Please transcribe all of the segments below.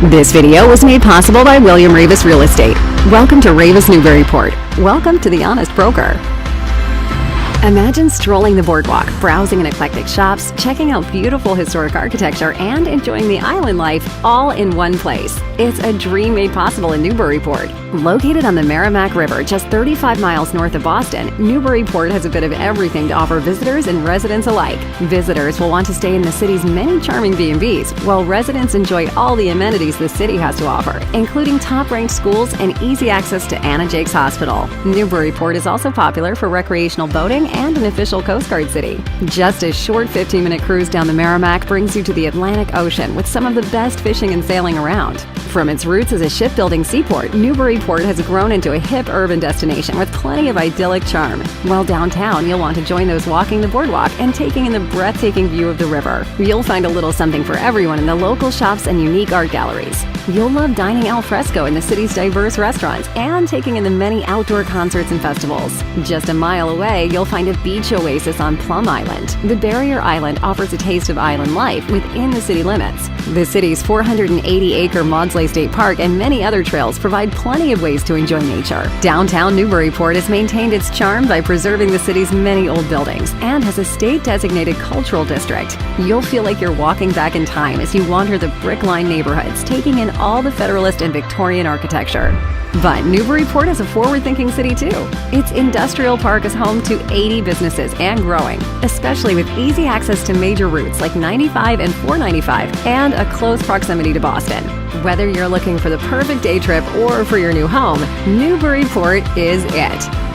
This video was made possible by William Ravis Real Estate. Welcome to Ravis Newburyport. Welcome to the Honest Broker. Imagine strolling the boardwalk, browsing in eclectic shops, checking out beautiful historic architecture, and enjoying the island life all in one place. It's a dream made possible in Newburyport. Located on the Merrimack River just 35 miles north of Boston, Newburyport has a bit of everything to offer visitors and residents alike. Visitors will want to stay in the city's many charming B&Bs, while residents enjoy all the amenities the city has to offer, including top-ranked schools and easy access to Anna Jake's Hospital. Newburyport is also popular for recreational boating and an official Coast Guard city. Just a short 15-minute cruise down the Merrimack brings you to the Atlantic Ocean with some of the best fishing and sailing around. From its roots as a shipbuilding seaport, Newburyport has grown into a hip urban destination with plenty of idyllic charm. While downtown, you'll want to join those walking the boardwalk and taking in the breathtaking view of the river. You'll find a little something for everyone in the local shops and unique art galleries. You'll love dining al fresco in the city's diverse restaurants and taking in the many outdoor concerts and festivals. Just a mile away, you'll find a beach oasis on Plum Island. The Barrier Island offers a taste of island life within the city limits. The city's 480-acre Maudsley State Park and many other trails provide plenty of ways to enjoy nature. Downtown Newburyport has maintained its charm by preserving the city's many old buildings and has a state-designated cultural district. You'll feel like you're walking back in time as you wander the brick-lined neighborhoods, taking in all the Federalist and Victorian architecture. But Newburyport is a forward-thinking city too. Its industrial park is home to 80 businesses and growing, especially with easy access to major routes like 95 and 495 and a close proximity to Boston. Whether you're looking for the perfect day trip or for your new home, Newburyport is it.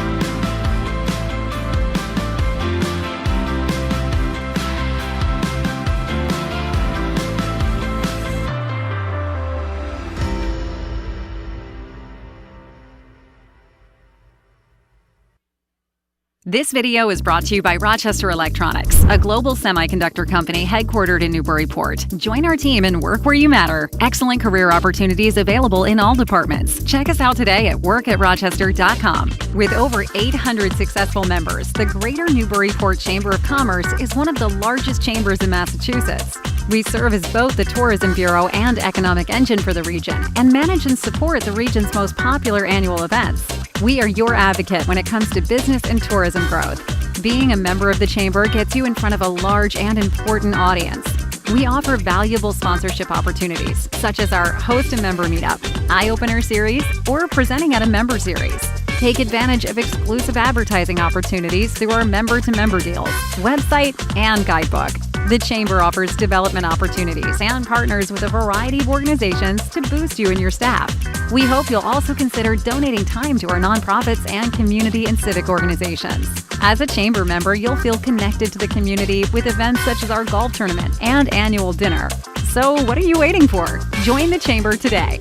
This video is brought to you by Rochester Electronics, a global semiconductor company headquartered in Newburyport. Join our team and work where you matter. Excellent career opportunities available in all departments. Check us out today at workatrochester.com. With over 800 successful members, the Greater Newburyport Chamber of Commerce is one of the largest chambers in Massachusetts. We serve as both the tourism bureau and economic engine for the region and manage and support the region's most popular annual events. We are your advocate when it comes to business and tourism growth. Being a member of the Chamber gets you in front of a large and important audience. We offer valuable sponsorship opportunities, such as our Host a Member Meetup, Eye Opener Series, or presenting at a member series. Take advantage of exclusive advertising opportunities through our member-to-member deals, website, and guidebook. The Chamber offers development opportunities and partners with a variety of organizations to boost you and your staff. We hope you'll also consider donating time to our nonprofits and community and civic organizations. As a Chamber member, you'll feel connected to the community with events such as our golf tournament and annual dinner. So what are you waiting for? Join the Chamber today.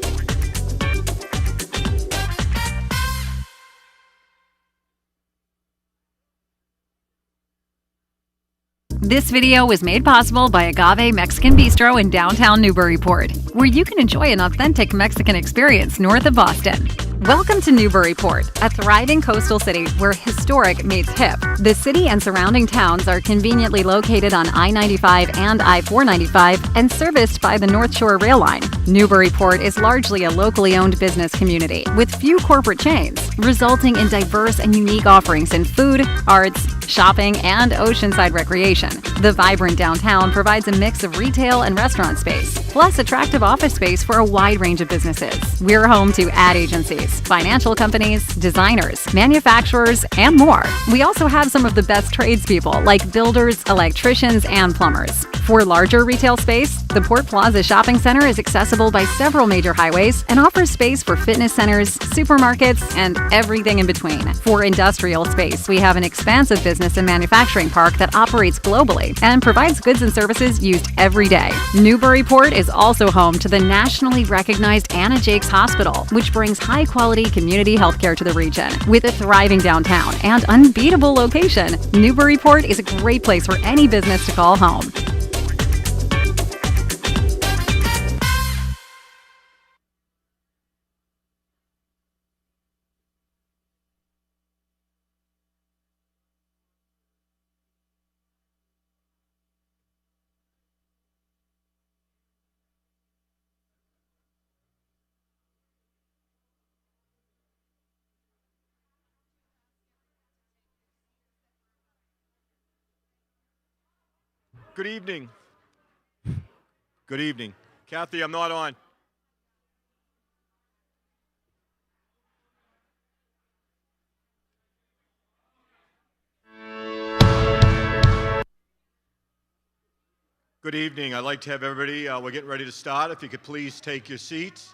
This video was made possible by Agave Mexican Bistro in downtown Newburyport, where you can enjoy an authentic Mexican experience north of Boston. Welcome to Newburyport, a thriving coastal city where historic meets hip. The city and surrounding towns are conveniently located on I-95 and I-495 and serviced by the North Shore Rail Line. Newburyport is largely a locally owned business community with few corporate chains, resulting in diverse and unique offerings in food, arts, shopping, and oceanside recreation. The vibrant downtown provides a mix of retail and restaurant space, plus attractive office space for a wide range of businesses. We're home to ad agencies, financial companies, designers, manufacturers, and more. We also have some of the best tradespeople like builders, electricians, and plumbers. For larger retail space, the Port Plaza Shopping Center is accessible by several major highways and offers space for fitness centers, supermarkets, and everything in between. For industrial space, we have an expansive business and manufacturing park that operates globally and provides goods and services used every day. Newburyport is also home to the nationally recognized Anna Jake's Hospital, which brings high-quality community healthcare to the region. With a thriving downtown and unbeatable location, Newburyport is a great place for any business to call home. Good evening. Good evening. Kathy, I'm not on. Good evening. I'd like to have everybody, we're getting ready to start. If you could please take your seats.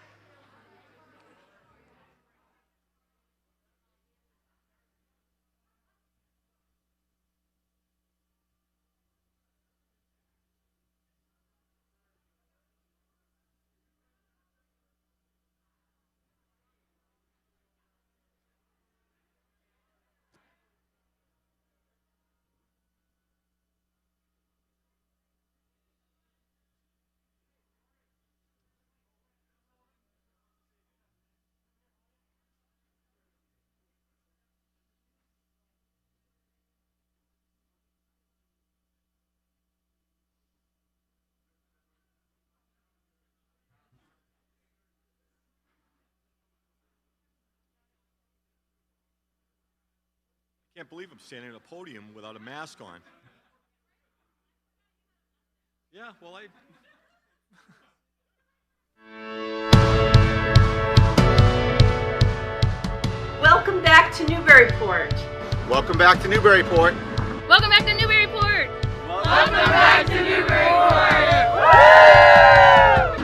I can't believe I'm standing at a podium without a mask on. Yeah, well, Welcome back to Newburyport. Welcome back to Newburyport. Welcome back to Newburyport. Welcome back to Newburyport.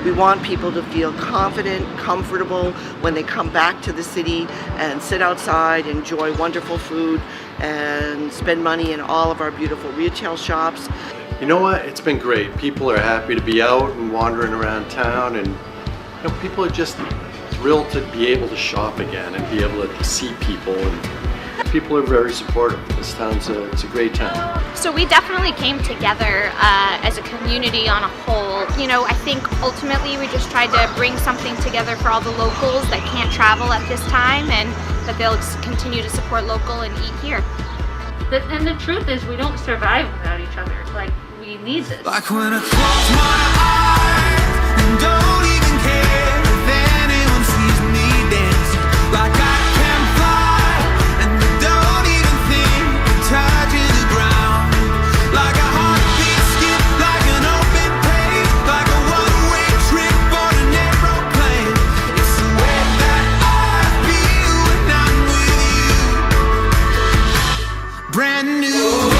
We want people to feel confident, comfortable when they come back to the city and sit outside, enjoy wonderful food, and spend money in all of our beautiful retail shops. You know what? It's been great. People are happy to be out and wandering around town, and people are just thrilled to be able to shop again and be able to see people. And people are very supportive. This town's it's a great town. So we definitely came together as a community on a whole. You know, I think ultimately we just tried to bring something together for all the locals that can't travel at this time, and that they'll continue to support local and eat here. And the truth is, we don't survive without each other. Like, we need this. Like when I close my eyes and don't even care if anyone sees me dancing. Like I can fly and I don't even think of touching the ground. Like a heartbeat skip, like an open page, like a one-way trip on an aeroplane. It's the way that I feel when I'm with you. Brand new.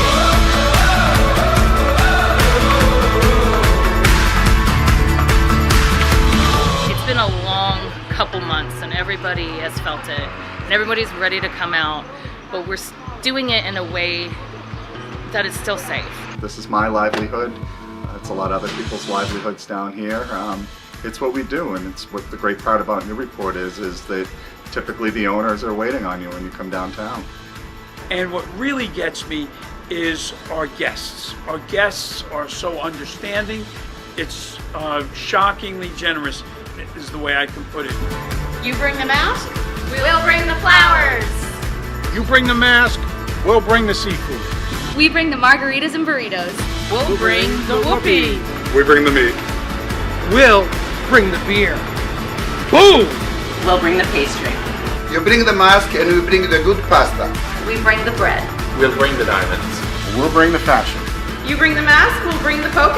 It's been a long couple months, and everybody has felt it, and everybody's ready to come out, but we're doing it in a way that is still safe. This is my livelihood. It's a lot of other people's livelihoods down here. It's what we do, and it's what the great part about Newburyport is that typically the owners are waiting on you when you come downtown. And what really gets me is our guests. Our guests are so understanding. It's shockingly generous, is the way I can put it. You bring the mask, we'll bring the flowers. You bring the mask, we'll bring the seafood. We bring the margaritas and burritos. We'll bring the whoopee. We bring the meat. We'll bring the beer. Boom! We'll bring the pastry. You bring the mask and we bring the good pasta. We bring the bread. We'll bring the diamonds. We'll bring the fashion. You bring the mask, we'll bring the poke.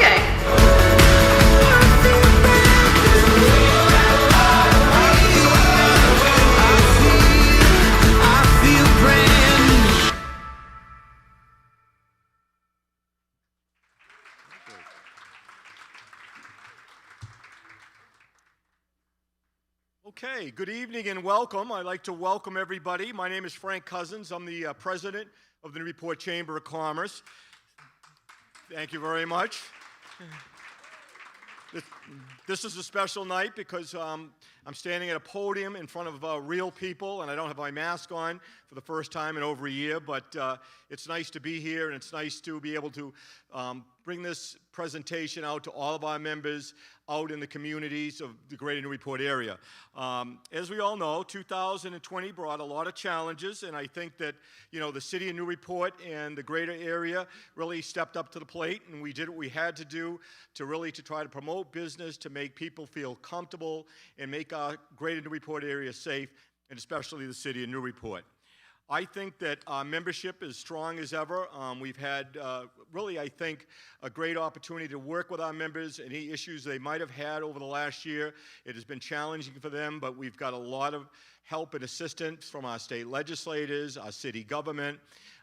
Okay, good evening and welcome. I'd like to welcome everybody. My name is Frank Cousins. I'm the president of the Newburyport Chamber of Commerce. Thank you very much. This is a special night because I'm standing at a podium in front of real people, and I don't have my mask on for the first time in over a year, but it's nice to be here, and it's nice to be able to bring this presentation out to all of our members out in the communities of the greater Newburyport area. As we all know, 2020 brought a lot of challenges, and I think that, the city of Newburyport and the greater area really stepped up to the plate, and we did what we had to do to try to promote business, to make people feel comfortable, and make our greater Newburyport area safe, and especially the city of Newburyport. I think that our membership is strong as ever. We've had really, I think, a great opportunity to work with our members. Any issues they might have had over the last year, it has been challenging for them, but we've got a lot of help and assistance from our state legislators, our city government,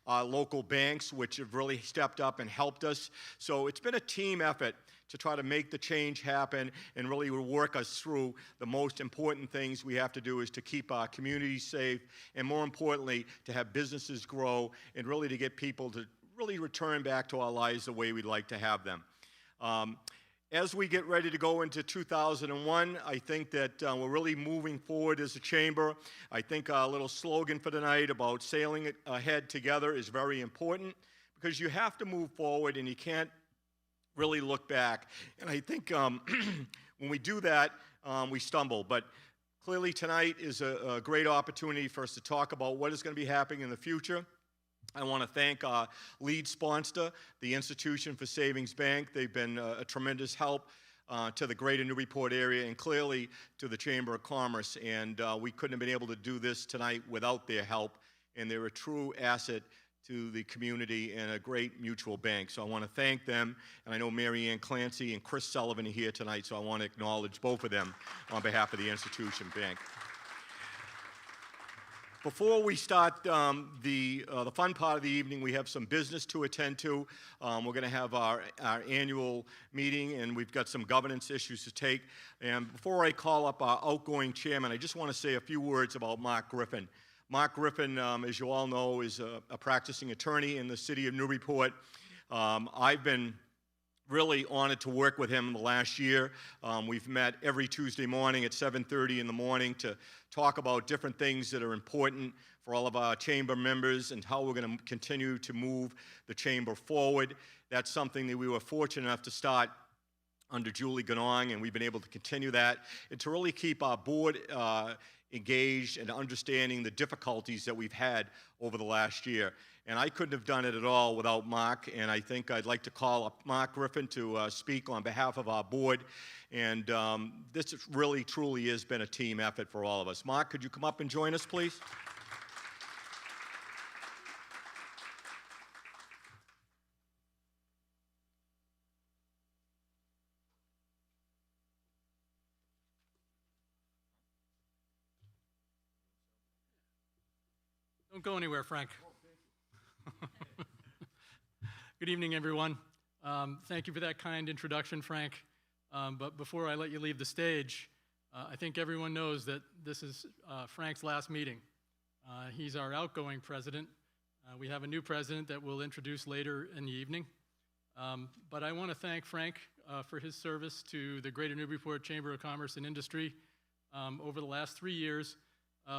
our local banks, which have really stepped up and helped us. So it's been a team effort to try to make the change happen and really work us through the most important things we have to do is to keep our community safe and, more importantly, to have businesses grow and really to get people to really return back to our lives the way we'd like to have them. As we get ready to go into 2001, I think that we're really moving forward as a chamber. I think our little slogan for tonight about sailing ahead together is very important because you have to move forward and you can't really look back. And I think when we do that, we stumble. But clearly tonight is a great opportunity for us to talk about what is going to be happening in the future. I want to thank our lead sponsor, the Institution for Savings Bank. They've been a tremendous help to the greater Newburyport area and clearly to the Chamber of Commerce. And we couldn't have been able to do this tonight without their help. And they're a true asset to the community and a great mutual bank. So I want to thank them. And I know Marianne Clancy and Chris Sullivan are here tonight, so I want to acknowledge both of them on behalf of the Institution Bank. Before we start the fun part of the evening, we have some business to attend to. We're going to have our annual meeting, and we've got some governance issues to take. And before I call up our outgoing chairman, I just want to say a few words about Mark Griffin. Mark Griffin, as you all know, is a practicing attorney in the city of Newburyport. I've been really honored to work with him in the last year. We've met every Tuesday morning at 7:30 in the morning to talk about different things that are important for all of our chamber members and how we're going to continue to move the chamber forward. That's something that we were fortunate enough to start under Julie Ganong, and we've been able to continue that and to really keep our board engaged and understanding the difficulties that we've had over the last year. And I couldn't have done it at all without Mark, and I think I'd like to call up Mark Griffin to speak on behalf of our board. And this really, truly has been a team effort for all of us. Mark, could you come up and join us, please? Don't go anywhere, Frank. Good evening, everyone. Thank you for that kind introduction, Frank. But before I let you leave the stage, I think everyone knows that this is Frank's last meeting. He's our outgoing president. We have a new president that we'll introduce later in the evening. But I want to thank Frank for his service to the Greater Newburyport Chamber of Commerce and Industry over the last 3 years,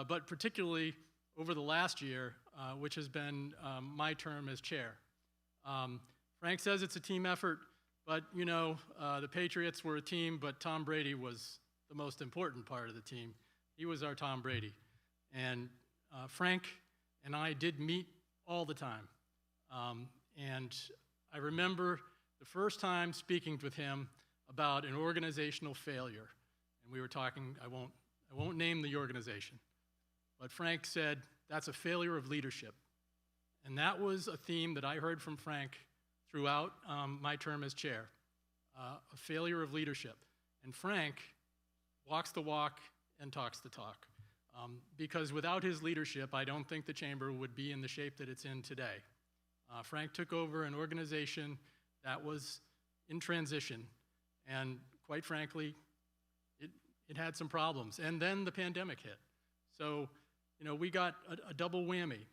but particularly over the last year, which has been my term as chair. Frank says it's a team effort, but you know, the Patriots were a team, but Tom Brady was the most important part of the team. He was our Tom Brady. And Frank and I did meet all the time. And I remember the first time speaking with him about an organizational failure. And we were talking, I won't name the organization. But Frank said, that's a failure of leadership. And that was a theme that I heard from Frank throughout my term as chair, a failure of leadership. And Frank walks the walk and talks the talk. Because without his leadership, I don't think the chamber would be in the shape that it's in today. Frank took over an organization that was in transition, and quite frankly, it had some problems. And then the pandemic hit. So, you know, we got a double whammy.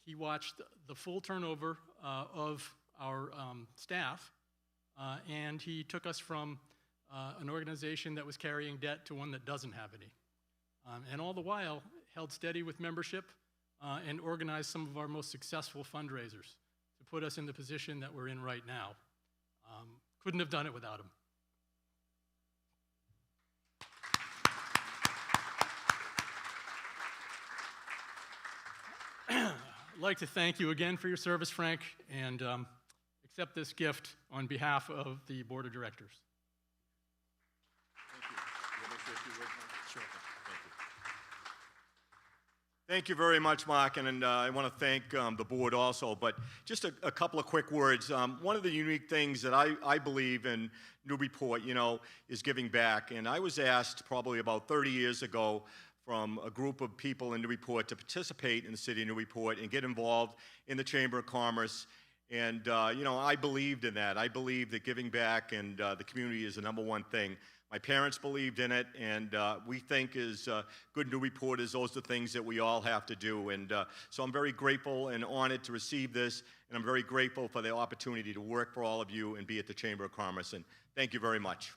He watched the full turnover of our staff, and he took us from an organization that was carrying debt to one that doesn't have any. And all the while, held steady with membership and organized some of our most successful fundraisers to put us in the position that we're in right now. Couldn't have done it without him. I'd like to thank you again for your service, Frank, and accept this gift on behalf of the Board of Directors. Thank you. You want to say a few words, Mark? Sure. Thank Thank you very much, Mark, and I want to thank the board also, but just a couple of quick words. One of the unique things that I believe in Newburyport, is giving back, and I was asked probably about 30 years ago from a group of people in Newburyport to participate in the city of Newburyport and get involved in the Chamber of Commerce, and I believed in that. I believe that giving back and the community is the #1 thing. My parents believed in it, and we think as good Newburyporters, those are the things that we all have to do. And so I'm very grateful and honored to receive this, and I'm very grateful for the opportunity to work for all of you and be at the Chamber of Commerce. And thank you very much.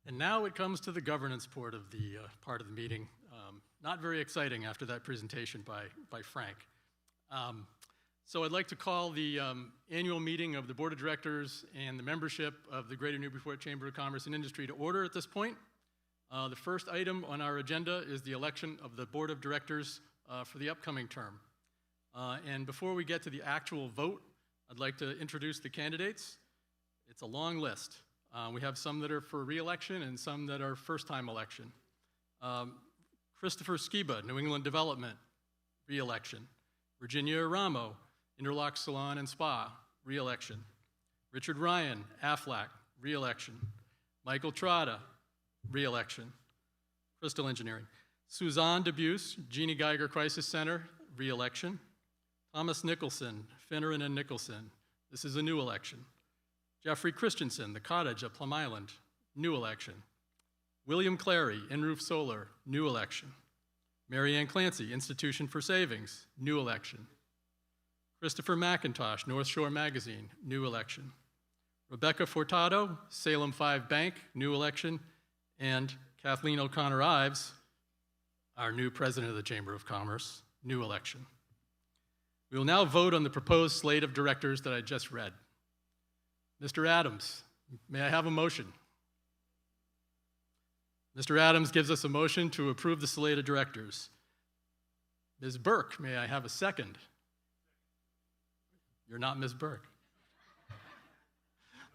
And now it comes to the governance part of the meeting. Not very exciting after that presentation by Frank. So I'd like to call the annual meeting of the Board of Directors and the membership of the Greater Newburyport Chamber of Commerce and Industry to order at this point. The first item on our agenda is the election of the Board of Directors for the upcoming term. And before we get to the actual vote, I'd like to introduce the candidates. It's a long list. We have some that are for re-election and some that are first-time election. Christopher Skiba, New England Development, re-election. Virginia Ramo, Interlock Salon and Spa, re-election. Richard Ryan, Aflac, re-election. Michael Trotta, re-election. Crystal Engineering. Suzanne Debuse, Jeannie Geiger Crisis Center, re-election. Thomas Nicholson, Finneran and Nicholson, this is a new election. Jeffrey Christensen, The Cottage at Plum Island, new election. William Clary, In-Roof Solar, new election. Marianne Clancy, Institution for Savings, new election. Christopher McIntosh, North Shore Magazine, new election. Rebecca Fortato, Salem 5 Bank, new election. And Kathleen O'Connor Ives, our new president of the Chamber of Commerce, new election. We will now vote on the proposed slate of directors that I just read. Mr. Adams, may I have a motion? Mr. Adams gives us a motion to approve the slate of directors. Ms. Burke, may I have a second? You're not Ms. Burke.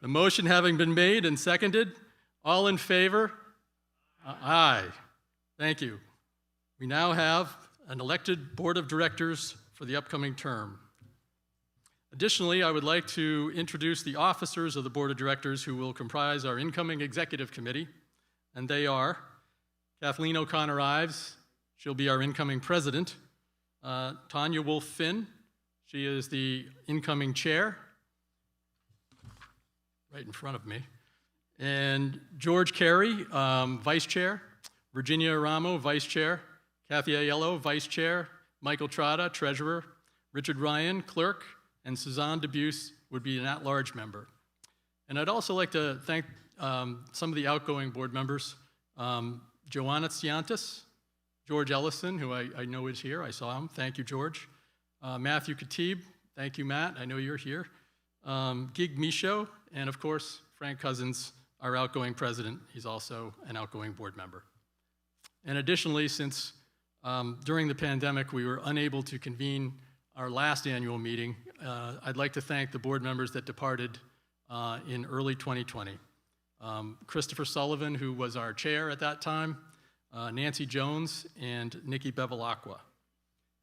The motion having been made and seconded, all in favor? Aye. Thank you. We now have an elected board of directors for the upcoming term. Additionally, I would like to introduce the officers of the board of directors who will comprise our incoming executive committee, and they are Kathleen O'Connor Ives, she'll be our incoming president. Tanya Wolf Finn, she is the incoming chair, right in front of me. And George Carey, vice chair. Virginia Ramo, vice chair. Kathy Aiello, vice chair. Michael Trotta, treasurer. Richard Ryan, clerk. And Suzanne Debuse would be an at-large member. And I'd also like to thank some of the outgoing board members. Joanna Tsiantis, George Ellison, who I know is here. I saw him. Thank you, George. Matthew Khatib. Thank you, Matt. I know you're here. Gig Michaud, and of course, Frank Cousins, our outgoing president. He's also an outgoing board member. And additionally, since during the pandemic we were unable to convene our last annual meeting, I'd like to thank the board members that departed in early 2020. Christopher Sullivan, who was our chair at that time, Nancy Jones, and Nikki Bevilacqua.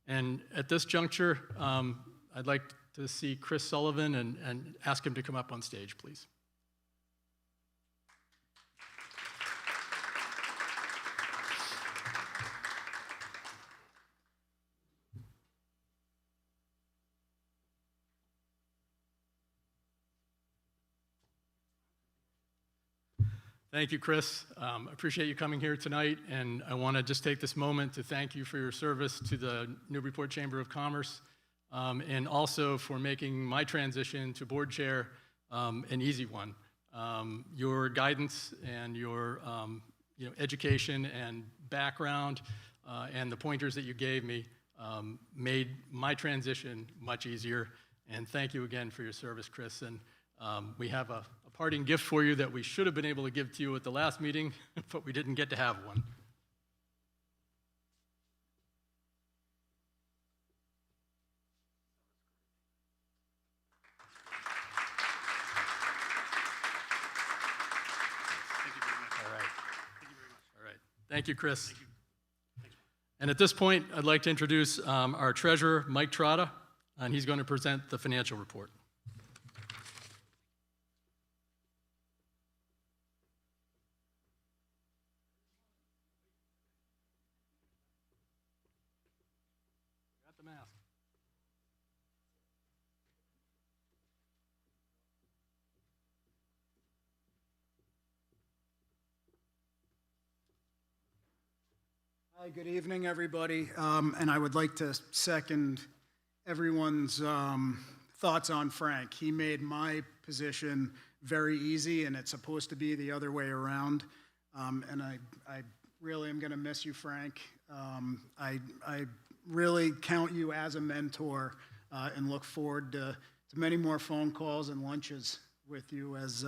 And at this juncture, I'd like to see Chris Sullivan and ask him to come up on stage, please. Thank you, Chris. Appreciate you coming here tonight, and I want to just take this moment to thank you for your service to the Newburyport Chamber of Commerce, and also for making my transition to board chair an easy one. Your guidance and your education and background and the pointers that you gave me made my transition much easier, and thank you again for your service, Chris. And we have a parting gift for you that we should have been able to give to you at the last meeting, but we didn't get to have one. Thank you, Chris. And at this point, I'd like to introduce our treasurer, Mike Trotta, and he's going to present the financial report. Got the mask. Hi, good evening, everybody. And I would like to second everyone's thoughts on Frank. He made my position very easy, and it's supposed to be the other way around. And I really am going to miss you, Frank. I really count you as a mentor and look forward to many more phone calls and lunches with you as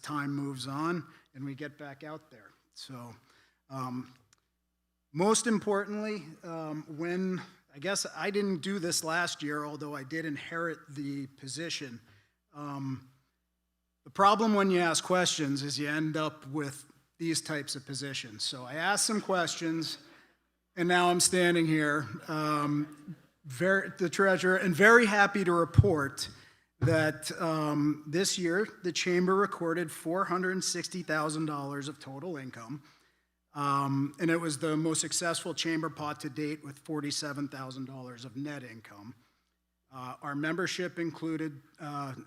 time moves on and we get back out there. So. Most importantly, I guess I didn't do this last year, although I did inherit the position. The problem when you ask questions is you end up with these types of positions. So I asked some questions, and now I'm standing here, the treasurer, and very happy to report that this year the chamber recorded $460,000 of total income. And it was the most successful chamber pot to date with $47,000 of net income. Our membership included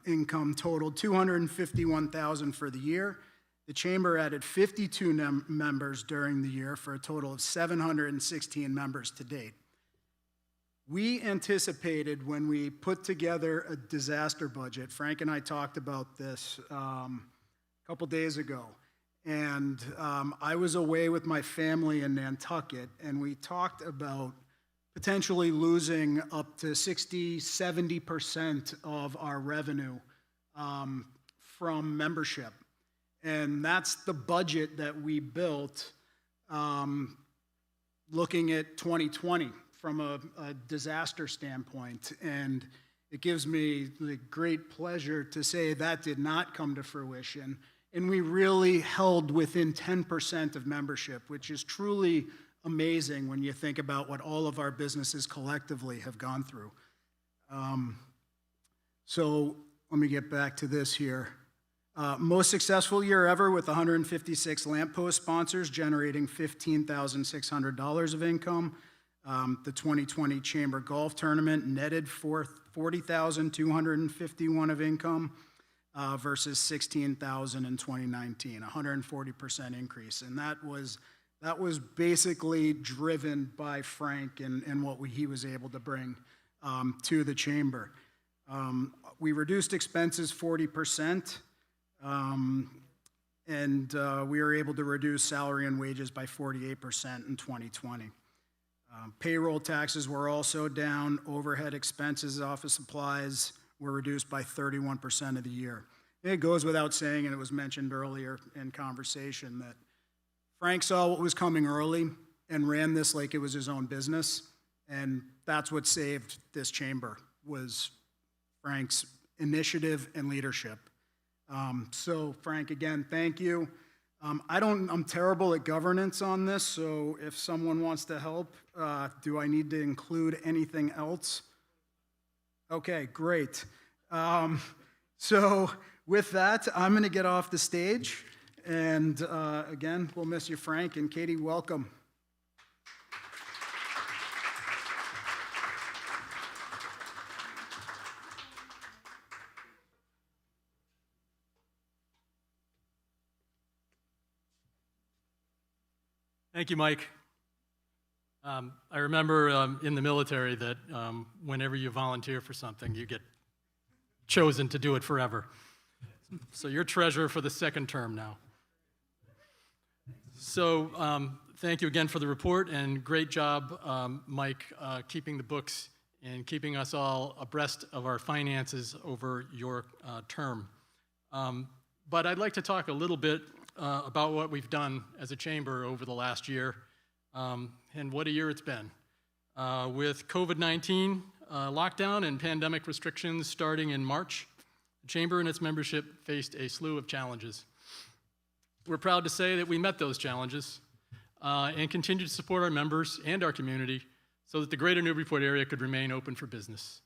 income totaled $251,000 for the year. The chamber added 52 members during the year for a total of 716 members to date. We anticipated when we put together a disaster budget, Frank and I talked about this a couple days ago. And I was away with my family in Nantucket, and we talked about potentially losing up to 60-70% of our revenue from membership. And that's the budget that we built looking at 2020 from a disaster standpoint. And it gives me the great pleasure to say that did not come to fruition. And we really held within 10% of membership, which is truly amazing when you think about what all of our businesses collectively have gone through. So let me get back to this here. Most successful year ever with 156 lamppost sponsors generating $15,600 of income. The 2020 Chamber Golf Tournament netted $40,251 of income. Versus 16,000 in 2019, 140% increase. And that was basically driven by Frank and what he was able to bring to the chamber. We reduced expenses 40%, and we were able to reduce salary and wages by 48% in 2020. Payroll taxes were also down. Overhead expenses, office supplies, were reduced by 31% of the year. It goes without saying, and it was mentioned earlier in conversation, that Frank saw what was coming early and ran this like it was his own business, and that's what saved this chamber, was Frank's initiative and leadership. So Frank, again, thank you. I'm terrible at governance on this, so if someone wants to help, do I need to include anything else? Okay, great. So with that, I'm going to get off the stage. And again, we'll miss you, Frank. And Katie, welcome. Thank you, Mike. I remember in the military that whenever you volunteer for something, you get chosen to do it forever. So you're treasurer for the second term now. So thank you again for the report, and great job, Mike, keeping the books and keeping us all abreast of our finances over your term. But I'd like to talk a little bit about what we've done as a chamber over the last year, and what a year it's been. With COVID-19 lockdown and pandemic restrictions starting in March, the chamber and its membership faced a slew of challenges. We're proud to say that we met those challenges, and continue to support our members and our community so that the greater Newburyport area could remain open for business.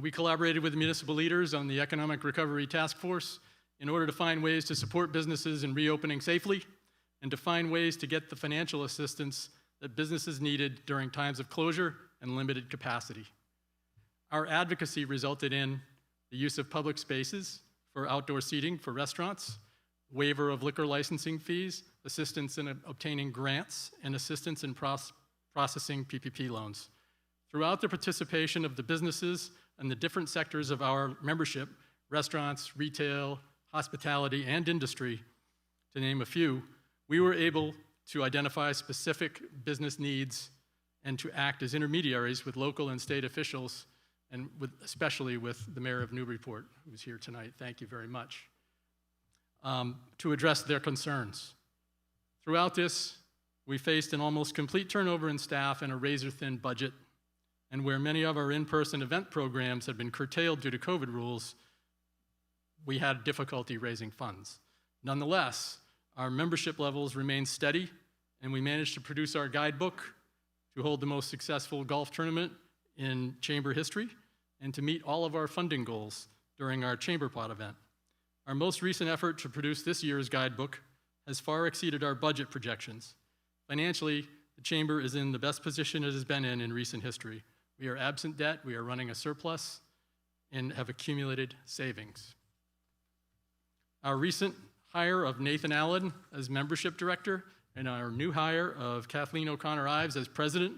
We collaborated with municipal leaders on the Economic Recovery Task Force in order to find ways to support businesses in reopening safely and to find ways to get the financial assistance that businesses needed during times of closure and limited capacity. Our advocacy resulted in the use of public spaces for outdoor seating for restaurants, waiver of liquor licensing fees, assistance in obtaining grants, and assistance in processing PPP loans. Throughout the participation of the businesses and the different sectors of our membership, restaurants, retail, hospitality, and industry, to name a few, we were able to identify specific business needs and to act as intermediaries with local and state officials, and especially with the mayor of Newburyport, who's here tonight. Thank you very much. To address their concerns. Throughout this, we faced an almost complete turnover in staff and a razor-thin budget, and where many of our in-person event programs had been curtailed due to COVID rules, we had difficulty raising funds. Nonetheless, our membership levels remained steady, and we managed to produce our guidebook, to hold the most successful golf tournament in chamber history, and to meet all of our funding goals during our chamber pot event. Our most recent effort to produce this year's guidebook has far exceeded our budget projections. Financially, the chamber is in the best position it has been in recent history. We are absent debt, we are running a surplus, and have accumulated savings. Our recent hire of Nathan Allen as membership director and our new hire of Kathleen O'Connor Ives as president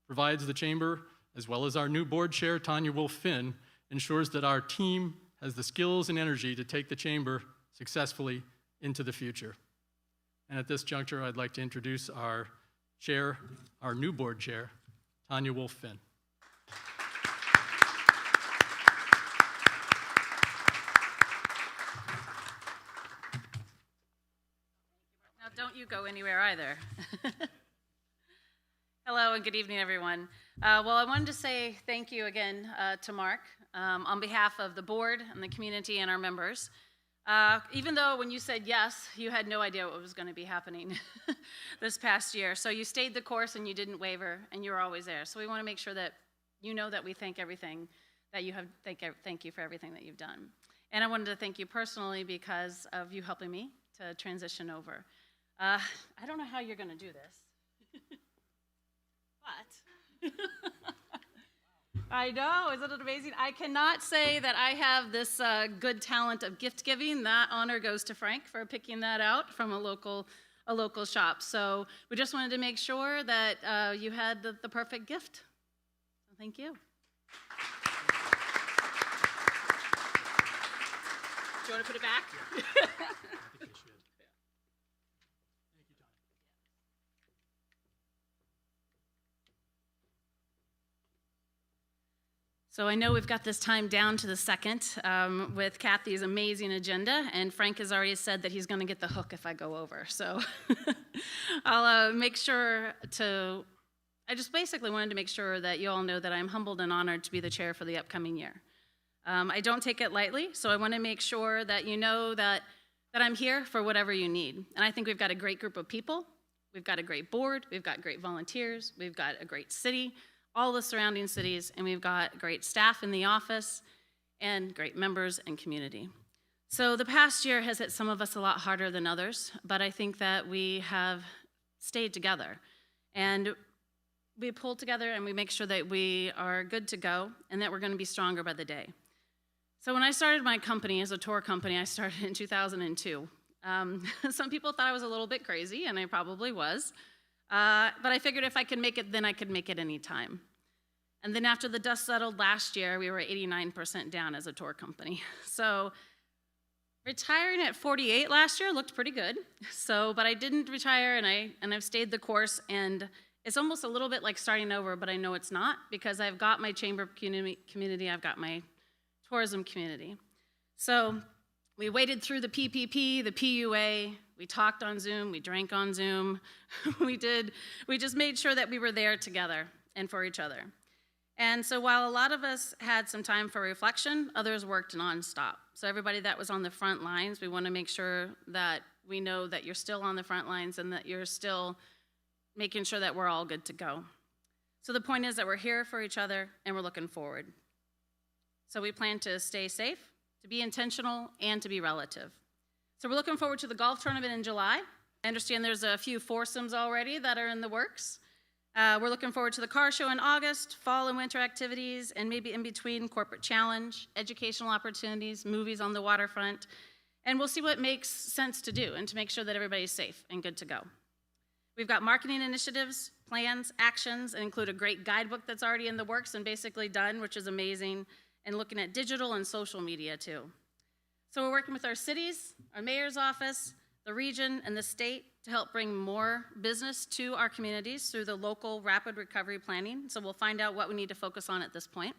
provides the chamber, as well as our new board chair, Tanya Wolf-Finn, ensures that our team has the skills and energy to take the chamber successfully into the future. And at this juncture, I'd like to introduce our chair, our new board chair, Tanya Wolf-Finn. Now, don't you go anywhere either. Hello and good evening, everyone. Well, I wanted to say thank you again to Mark on behalf of the board and the community and our members. Even though when you said yes, you had no idea what was going to be happening this past year. So you stayed the course and you didn't waver and you were always there. So we want to make sure that you know that we thank everything that you have, thank you for everything that you've done. And I wanted to thank you personally because of you helping me to transition over. I don't know how you're going to do this, but I know, isn't it amazing? I cannot say that I have this good talent of gift giving. That honor goes to Frank for picking that out from a local shop. So we just wanted to make sure that you had the perfect gift. So thank you. Do you want to put it back? So I know we've got this time down to the second with Kathy's amazing agenda, and Frank has already said that he's going to get the hook if I go over. So I'll make sure to, I just basically wanted to make sure that you all know that I'm humbled and honored to be the chair for the upcoming year. I don't take it lightly, so I want to make sure that you know that I'm here for whatever you need. And I think we've got a great group of people, we've got a great board, we've got great volunteers, we've got a great city, all the surrounding cities, and we've got great staff in the office and great members and community. So the past year has hit some of us a lot harder than others, but I think that we have stayed together and we pulled together and we make sure that we are good to go and that we're going to be stronger by the day. So when I started my company as a tour company, I started in 2002. Some people thought I was a little bit crazy, and I probably was. But I figured if I could make it, then I could make it any time. And then after the dust settled last year, we were 89% down as a tour company. So retiring at 48 last year looked pretty good. So, but I didn't retire, and I've stayed the course, and it's almost a little bit like starting over, but I know it's not, because I've got my chamber community, I've got my tourism community. So we waded through the PPP, the PUA, we talked on Zoom, we drank on Zoom, we just made sure that we were there together and for each other. And so while a lot of us had some time for reflection, others worked nonstop. So everybody that was on the front lines, we want to make sure that we know that you're still on the front lines and that you're still making sure that we're all good to go. So the point is that we're here for each other and we're looking forward. So we plan to stay safe, to be intentional, and to be relative. So we're looking forward to the golf tournament in July. I understand there's a few foursomes already that are in the works. We're looking forward to the car show in August, fall and winter activities, and maybe in between corporate challenge, educational opportunities, movies on the waterfront, and we'll see what makes sense to do and to make sure that everybody's safe and good to go. We've got marketing initiatives, plans, actions, and include a great guidebook that's already in the works and basically done, which is amazing, and looking at digital and social media too. So we're working with our cities, our mayor's office, the region, and the state to help bring more business to our communities through the local rapid recovery planning. So we'll find out what we need to focus on at this point.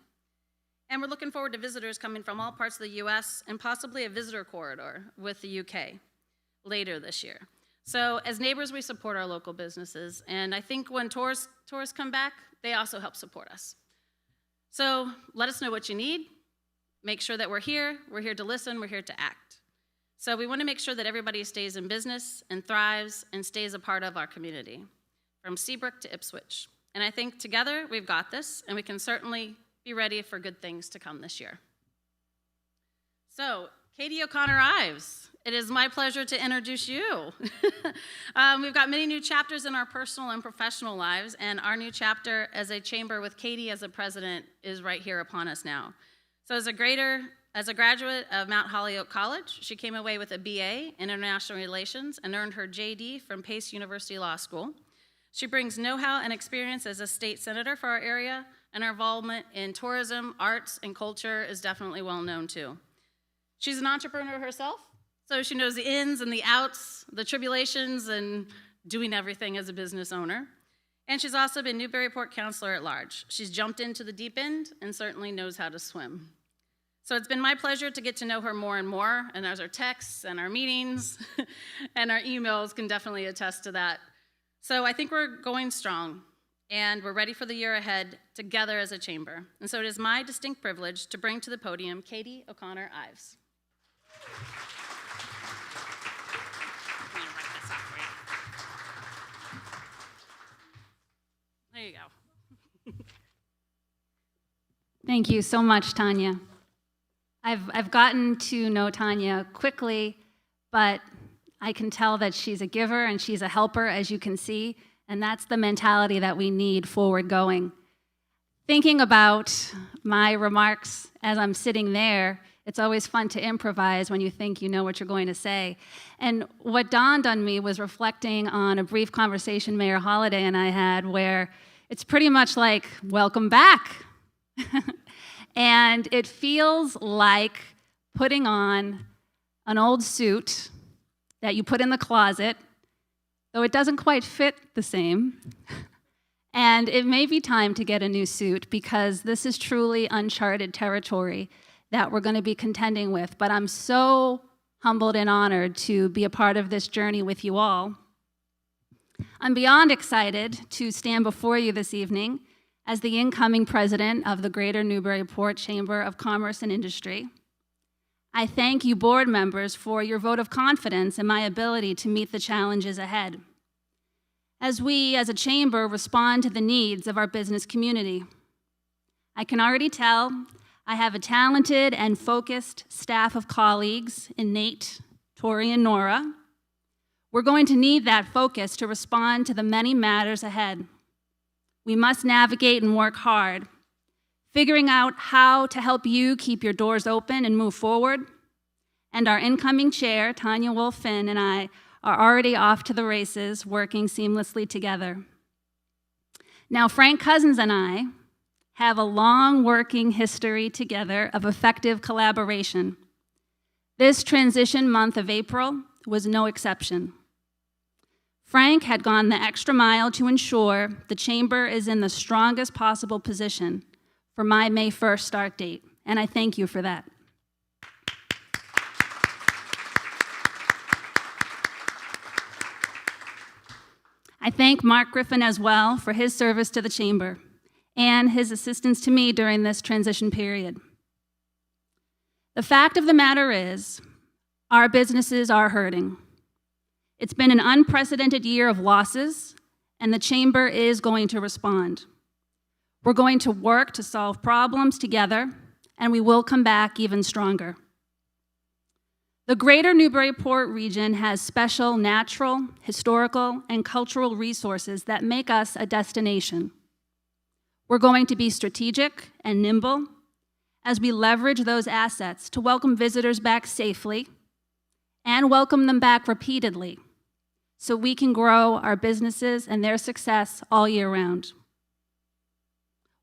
And we're looking forward to visitors coming from all parts of the US and possibly a visitor corridor with the UK later this year. So as neighbors, we support our local businesses. And I think when tourists come back, they also help support us. So let us know what you need. Make sure that we're here to listen, we're here to act. So we want to make sure that everybody stays in business and thrives and stays a part of our community, from Seabrook to Ipswich. And I think together we've got this, and we can certainly be ready for good things to come this year. So, Katie O'Connor-Ives, it is my pleasure to introduce you. We've got many new chapters in our personal and professional lives, and our new chapter as a chamber with Katie as a president is right here upon us now. So as a graduate of Mount Holyoke College, she came away with a BA in International Relations and earned her JD from Pace University Law School. She brings know-how and experience as a state senator for our area, and her involvement in tourism, arts, and culture is definitely well known too. She's an entrepreneur herself, so she knows the ins and the outs, the tribulations, and doing everything as a business owner. And she's also been Newburyport Counselor at Large. She's jumped into the deep end and certainly knows how to swim. So it's been my pleasure to get to know her more and more, and as our texts and our meetings and our emails can definitely attest to that. So I think we're going strong, and we're ready for the year ahead together as a chamber. And so it is my distinct privilege to bring to the podium Katie O'Connor-Ives. There you go. Thank you so much, Tanya. I've gotten to know Tanya quickly, but I can tell that she's a giver and she's a helper, as you can see, and that's the mentality that we need forward going. Thinking about my remarks as I'm sitting there, it's always fun to improvise when you think you know what you're going to say. And what dawned on me was reflecting on a brief conversation Mayor Holliday and I had where it's pretty much like, welcome back. And it feels like putting on an old suit that you put in the closet, though it doesn't quite fit the same. And it may be time to get a new suit because this is truly uncharted territory that we're going to be contending with. But I'm so humbled and honored to be a part of this journey with you all. I'm beyond excited to stand before you this evening as the incoming president of the Greater Newburyport Chamber of Commerce and Industry. I thank you board members for your vote of confidence in my ability to meet the challenges ahead as we as a chamber respond to the needs of our business community. I can already tell I have a talented and focused staff of colleagues in Nate, Tori, and Nora. We're going to need that focus to respond to the many matters ahead. We must navigate and work hard, figuring out how to help you keep your doors open and move forward. And our incoming chair, Tanya Wolf-Finn, and I are already off to the races, working seamlessly together. Now, Frank Cousins and I have a long working history together of effective collaboration. This transition month of April was no exception. Frank had gone the extra mile to ensure the chamber is in the strongest possible position for my May 1st start date, and I thank you for that. I thank Mark Griffin as well for his service to the chamber and his assistance to me during this transition period. The fact of the matter is, our businesses are hurting. It's been an unprecedented year of losses and the Chamber is going to respond. We're going to work to solve problems together, and we will come back even stronger. The greater Newburyport region has special natural, historical, and cultural resources that make us a destination. We're going to be strategic and nimble as we leverage those assets to welcome visitors back safely and welcome them back repeatedly so we can grow our businesses and their success all year round.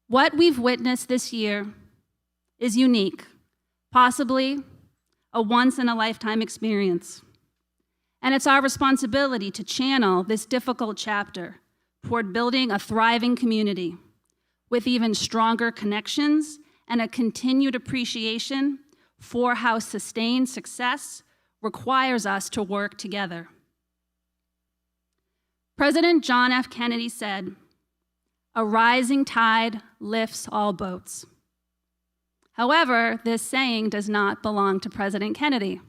What we've witnessed this year is unique, possibly a once-in-a-lifetime experience. And it's our responsibility to channel this difficult chapter toward building a thriving community with even stronger connections and a continued appreciation for how sustained success requires us to work together. President John F. Kennedy said, "A rising tide lifts all boats." However, this saying does not belong to President Kennedy.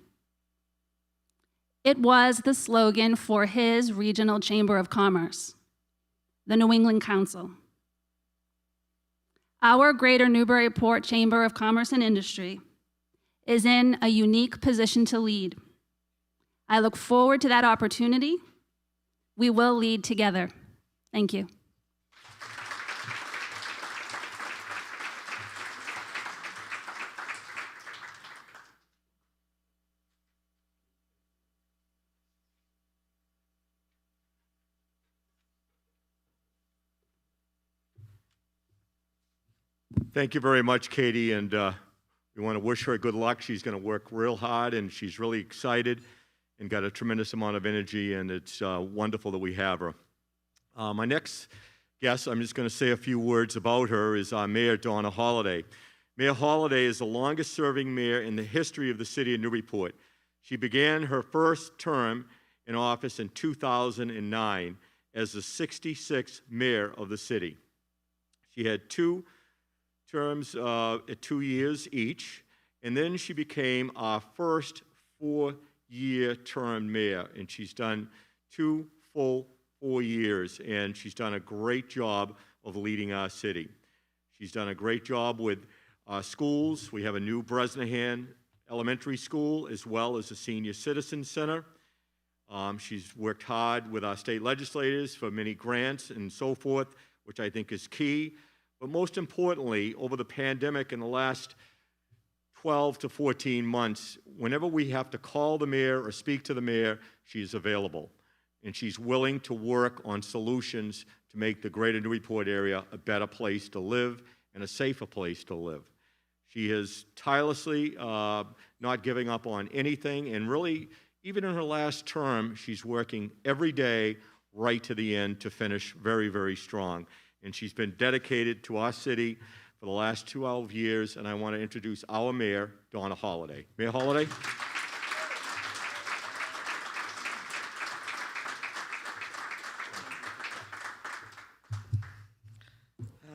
It was the slogan for his regional chamber of commerce, the New England Council. Our Greater Newburyport Chamber of Commerce and Industry is in a unique position to lead. I look forward to that opportunity. We will lead together. Thank you. Thank you very much, Katie, and we want to wish her good luck. She's going to work real hard, and she's really excited and got a tremendous amount of energy, and it's wonderful that we have her. My next guest, I'm just going to say a few words about her, is our Mayor, Donna Holliday. Mayor Holliday is the longest-serving mayor in the history of the city of Newburyport. She began her first term in office in 2009 as the 66th mayor of the city. She had two terms at 2 years each, and then she became our first 4-year term mayor, and she's done 2 full 4 years, and she's done a great job of leading our city. She's done a great job with our schools. We have a new Bresnahan Elementary School as well as a senior citizen center. She's worked hard with our state legislators for many grants and so forth, which I think is key. But most importantly, over the pandemic in the last 12 to 14 months, whenever we have to call the mayor or speak to the mayor, she's available. And she's willing to work on solutions to make the greater Newburyport area a better place to live and a safer place to live. She is tirelessly not giving up on anything, and really, even in her last term, she's working every day right to the end to finish very, very strong. And she's been dedicated to our city for the last 12 years, and I want to introduce our mayor, Donna Holliday. Mayor Holliday.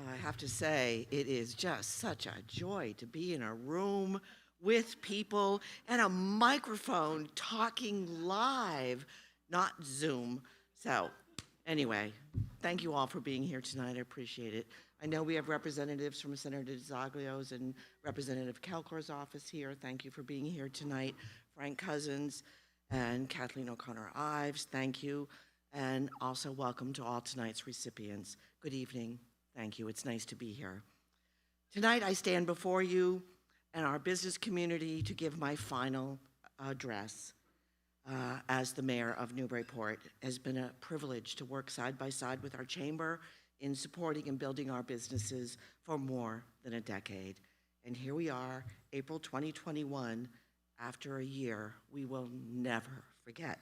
I have to say, it is just such a joy to be in a room with people and a microphone talking live, not Zoom. So, anyway, thank you all for being here tonight. I appreciate it. I know we have representatives from Senator DeZaglio's and Representative Kelcor's office here. Thank you for being here tonight. Frank Cousins and Kathleen O'Connor-Ives, thank you. And also welcome to all tonight's recipients. Good evening. Thank you. It's nice to be here. Tonight I stand before you and our business community to give my final address. As the mayor of Newburyport. It has been a privilege to work side by side with our chamber in supporting and building our businesses for more than a decade. And here we are, April 2021, after a year we will never forget.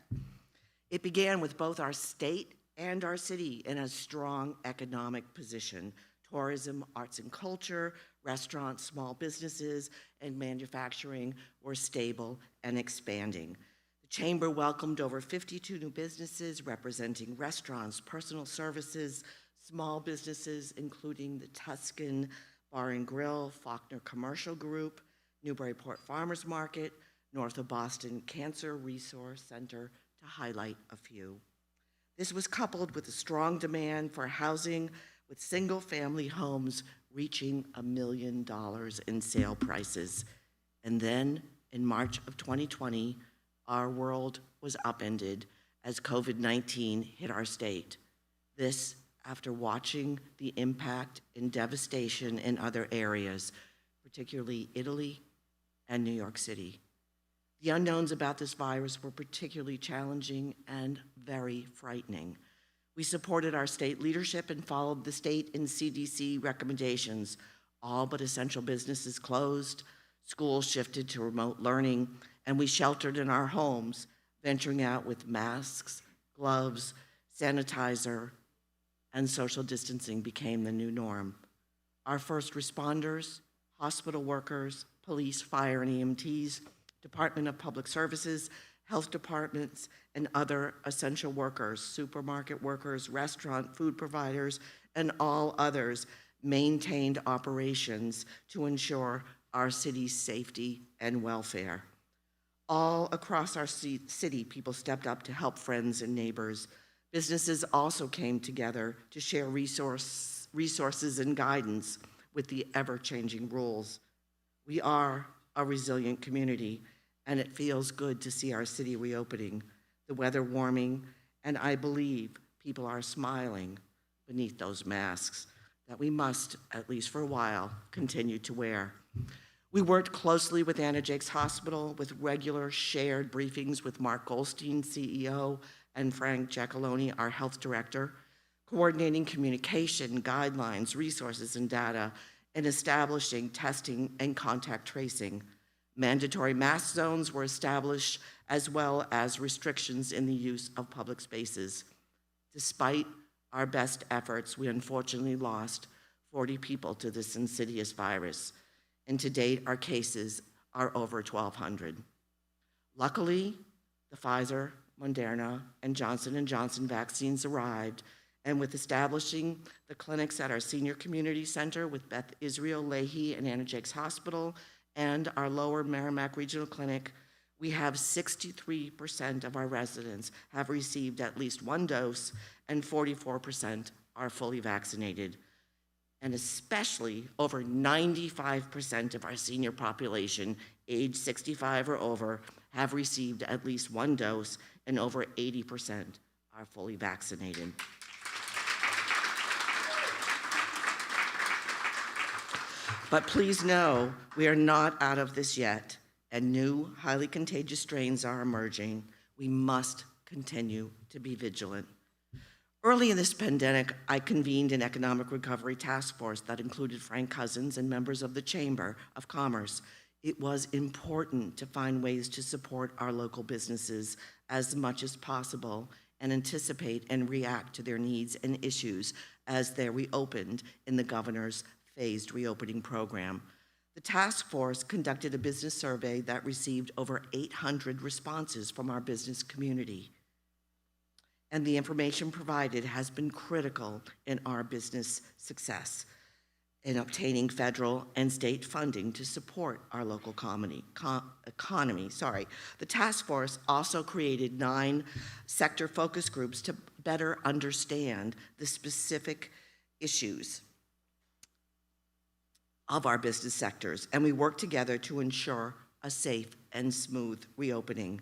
It began with both our state and our city in a strong economic position. Tourism, arts and culture, restaurants, small businesses, and manufacturing were stable and expanding. The Chamber welcomed over 52 new businesses representing restaurants, personal services, small businesses, including the Tuscan Bar and Grill, Faulkner Commercial Group, Newburyport Farmers Market, North of Boston Cancer Resource Center, to highlight a few. This was coupled with a strong demand for housing, with single-family homes reaching $1 million in sale prices. And then, in March of 2020, our world was upended as COVID-19 hit our state. This after watching the impact and devastation in other areas, particularly Italy and New York City. The unknowns about this virus were particularly challenging and very frightening. We supported our state leadership and followed the state and CDC recommendations. All but essential businesses closed, schools shifted to remote learning, and we sheltered in our homes, venturing out with masks, gloves, sanitizer, and social distancing became the new norm. Our first responders, hospital workers, police, fire, and EMTs, Department of Public Services, health departments, and other essential workers, supermarket workers, restaurant, food providers, and all others maintained operations to ensure our city's safety and welfare. All across our city, people stepped up to help friends and neighbors. Businesses also came together to share resources and guidance with the ever-changing rules. We are a resilient community, and it feels good to see our city reopening, the weather warming, and I believe people are smiling beneath those masks that we must, at least for a while, continue to wear. We worked closely with Anna Jake's Hospital with regular shared briefings with Mark Goldstein, CEO, and Frank Giacalone, our health director, coordinating communication, guidelines, resources, and data, and establishing testing and contact tracing. Mandatory mask zones were established, as well as restrictions in the use of public spaces. Despite our best efforts, we unfortunately lost 40 people to this insidious virus, and to date, our cases are over 1,200. Luckily, the Pfizer, Moderna, and Johnson & Johnson vaccines arrived, and with establishing the clinics at our Senior Community Center with Beth Israel Leahy and Anna Jake's Hospital and our Lower Merrimack Regional Clinic, we have 63% of our residents have received at least one dose, and 44% are fully vaccinated. And especially over 95% of our senior population, age 65 or over, have received at least one dose, and over 80% are fully vaccinated. But please know, we are not out of this yet, and new, highly contagious strains are emerging. We must continue to be vigilant. Early in this pandemic, I convened an economic recovery task force that included Frank Cousins and members of the Chamber of Commerce. It was important to find ways to support our local businesses as much as possible and anticipate and react to their needs and issues as they reopened in the governor's phased reopening program. The task force conducted a business survey that received over 800 responses from our business community. And the information provided has been critical in our business success in obtaining federal and state funding to support our local economy. The task force also created 9 sector focus groups to better understand the specific issues of our business sectors, and we worked together to ensure a safe and smooth reopening.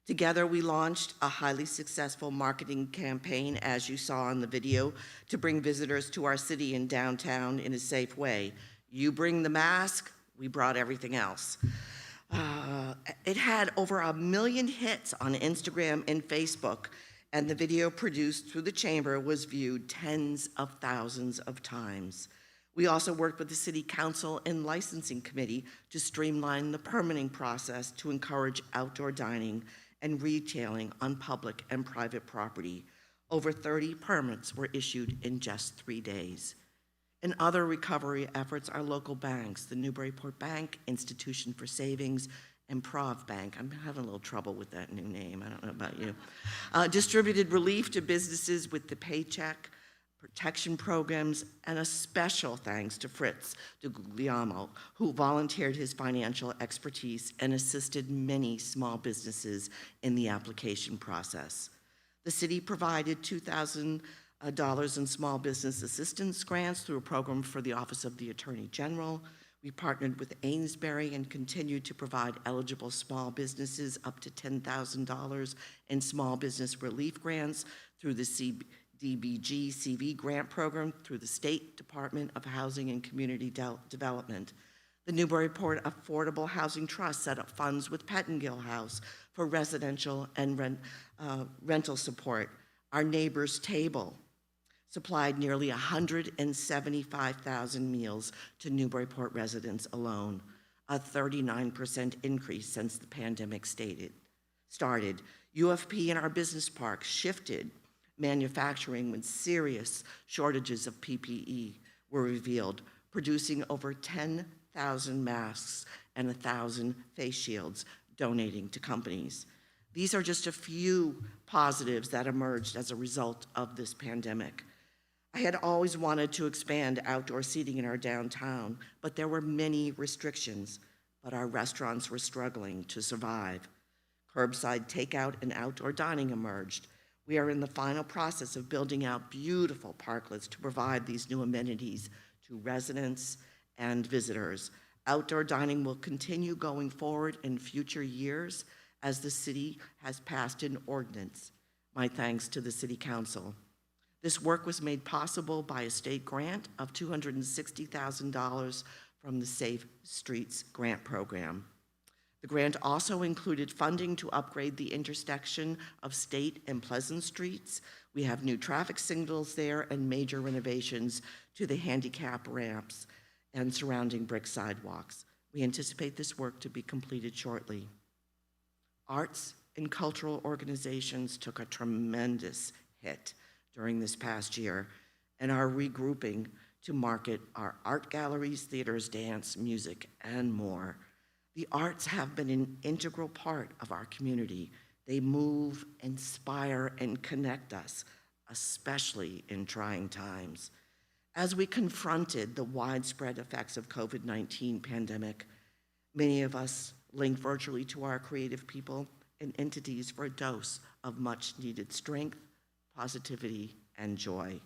Together, we launched a highly successful marketing campaign, as you saw in the video, to bring visitors to our city and downtown in a safe way. You bring the mask, we brought everything else. It had over 1 million hits on Instagram and Facebook, and the video produced through the Chamber was viewed tens of thousands of times. We also worked with the City Council and Licensing Committee to streamline the permitting process to encourage outdoor dining and retailing on public and private property. Over 30 permits were issued in just 3 days. In other recovery efforts, our local banks, the Newburyport Bank, Institution for Savings, and Prov Bank, I'm having a little trouble with that new name, I don't know about you, distributed relief to businesses with the Paycheck Protection programs, and a special thanks to Fritz DeGuglielmo, who volunteered his financial expertise and assisted many small businesses in the application process. The city provided $2,000 in small business assistance grants through a program for the Office of the Attorney General. We partnered with Amesbury and continued to provide eligible small businesses up to $10,000 in small business relief grants through the CDBG CV grant program through the State Department of Housing and Community Development. The Newburyport Affordable Housing Trust set up funds with Pettingill House for residential and rental support. Our Neighbors Table supplied nearly 175,000 meals to Newburyport residents alone, a 39% increase since the pandemic started. UFP in our business park shifted manufacturing when serious shortages of PPE were revealed, producing over 10,000 masks and 1,000 face shields, donating to companies. These are just a few positives that emerged as a result of this pandemic. I had always wanted to expand outdoor seating in our downtown, but there were many restrictions, but our restaurants were struggling to survive. Curbside takeout and outdoor dining emerged. We are in the final process of building out beautiful parklets to provide these new amenities to residents and visitors. Outdoor dining will continue going forward in future years as the city has passed an ordinance. My thanks to the City Council. This work was made possible by a state grant of $260,000 from the Safe Streets Grant Program. The grant also included funding to upgrade the intersection of State and Pleasant Streets. We have new traffic signals there and major renovations to the handicap ramps and surrounding brick sidewalks. We anticipate this work to be completed shortly. Arts and cultural organizations took a tremendous hit during this past year and are regrouping to market our art galleries, theaters, dance, music, and more. The arts have been an integral part of our community. They move, inspire, and connect us, especially in trying times. As we confronted the widespread effects of COVID-19 pandemic, many of us linked virtually to our creative people and entities for a dose of much-needed strength, positivity, and joy.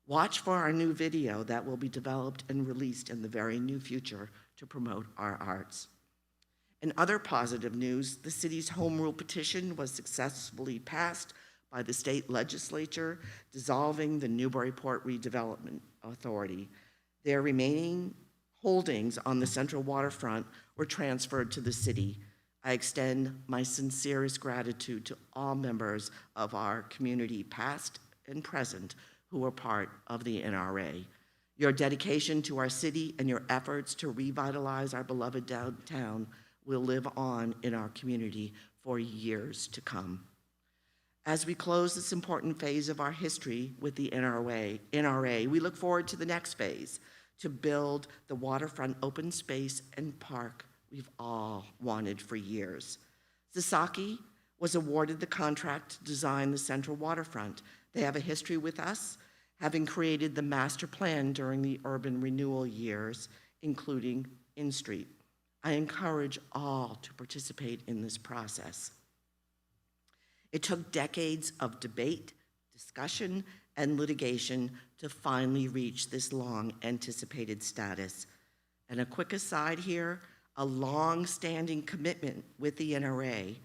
Watch for our new video that will be developed and released in the very near future to promote our arts. In other positive news, the city's home rule petition was successfully passed by the state legislature, dissolving the Newburyport Redevelopment Authority. Their remaining holdings on the Central Waterfront were transferred to the city. I extend my sincerest gratitude to all members of our community, past and present, who are part of the NRA. Your dedication to our city and your efforts to revitalize our beloved downtown will live on in our community for years to come. As we close this important phase of our history with the NRA, we look forward to the next phase, to build the waterfront open space and park we've all wanted for years. Sasaki was awarded the contract to design the Central Waterfront. They have a history with us, having created the master plan during the urban renewal years, including In Street. I encourage all to participate in this process. It took decades of debate, discussion, and litigation to finally reach this long-anticipated status. And a quick aside here, a long-standing commitment with the NRA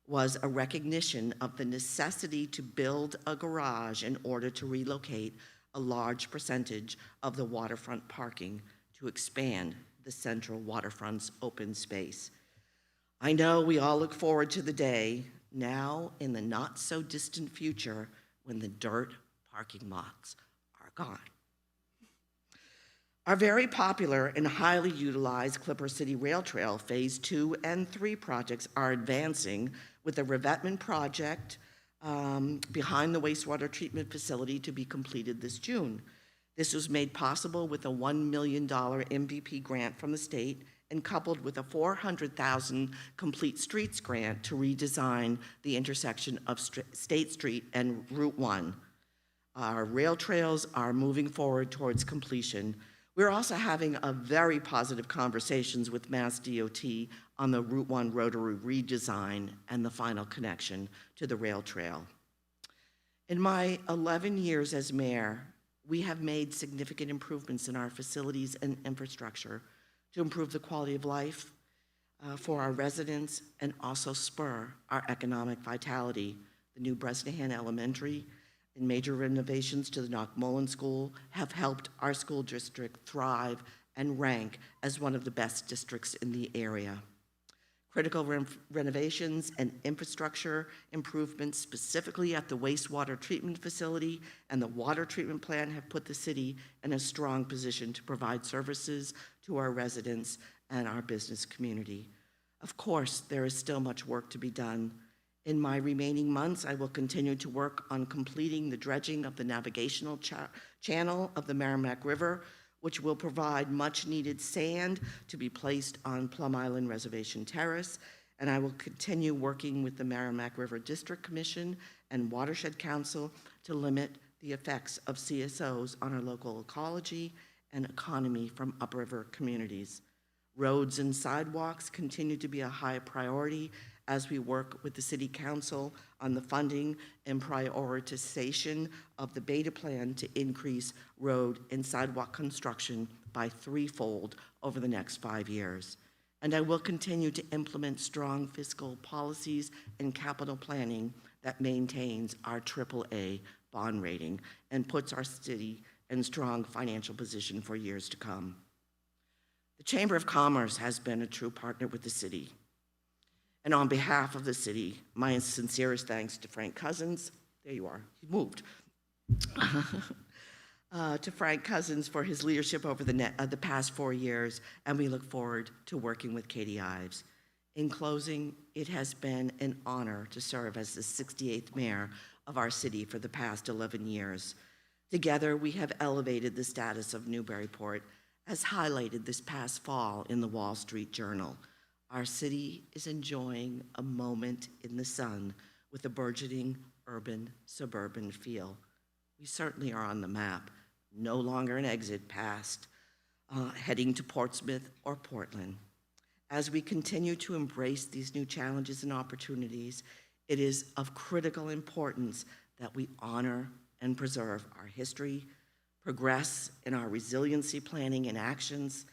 was a recognition of the necessity to build a garage in order to relocate a large percentage of the waterfront parking to expand the Central Waterfront's open space. I know we all look forward to the day, now in the not-so-distant future, when the dirt parking lots are gone. Our very popular and highly utilized Clipper City Rail Trail Phase 2 and 3 projects are advancing, with the revetment project behind the wastewater treatment facility to be completed this June. This was made possible with a $1 million MVP grant from the state and coupled with a $400,000 Complete Streets grant to redesign the intersection of State Street and Route 1. Our rail trails are moving forward towards completion. We're also having a very positive conversations with Mass DOT on the Route 1 rotary redesign and the final connection to the rail trail. In my 11 years as mayor, we have made significant improvements in our facilities and infrastructure to improve the quality of life for our residents and also spur our economic vitality. The new Bresnahan Elementary and major renovations to the Mullen School have helped our school district thrive and rank as one of the best districts in the area. Critical renovations and infrastructure improvements, specifically at the wastewater treatment facility and the water treatment plant, have put the city in a strong position to provide services to our residents and our business community. Of course, there is still much work to be done. In my remaining months, I will continue to work on completing the dredging of the navigational channel of the Merrimack River, which will provide much-needed sand to be placed on Plum Island Reservation Terrace, and I will continue working with the Merrimack River District Commission and Watershed Council to limit the effects of CSOs on our local ecology and economy from upriver communities. Roads and sidewalks continue to be a high priority as we work with the City Council on the funding and prioritization of the beta plan to increase road and sidewalk construction by threefold over the next 5 years. And I will continue to implement strong fiscal policies and capital planning that maintains our AAA bond rating and puts our city in strong financial position for years to come. The Chamber of Commerce has been a true partner with the city. And on behalf of the city, my sincerest thanks to Frank Cousins. There you are, he moved. To Frank Cousins for his leadership over the past 4 years, and we look forward to working with Katie Ives. In closing, it has been an honor to serve as the 68th mayor of our city for the past 11 years. Together, we have elevated the status of Newburyport, as highlighted this past fall in the Wall Street Journal. Our city is enjoying a moment in the sun with a burgeoning urban suburban feel. We certainly are on the map, no longer an exit past, heading to Portsmouth or Portland. As we continue to embrace these new challenges and opportunities, it is of critical importance that we honor and preserve our history, progress in our resiliency planning and actions,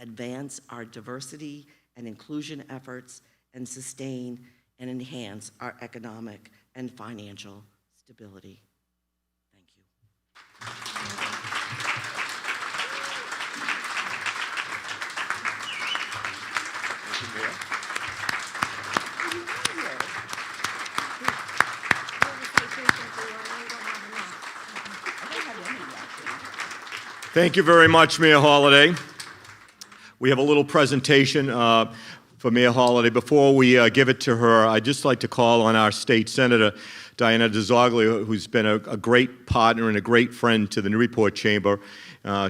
advance our diversity and inclusion efforts, and sustain and enhance our economic and financial stability. Thank you. Thank you very much, Mayor Holliday. We have a little presentation for Mayor Holliday. Before we give it to her, I'd just like to call on our state senator, Diana DeZoglia, who's been a great partner and a great friend to the Newburyport Chamber.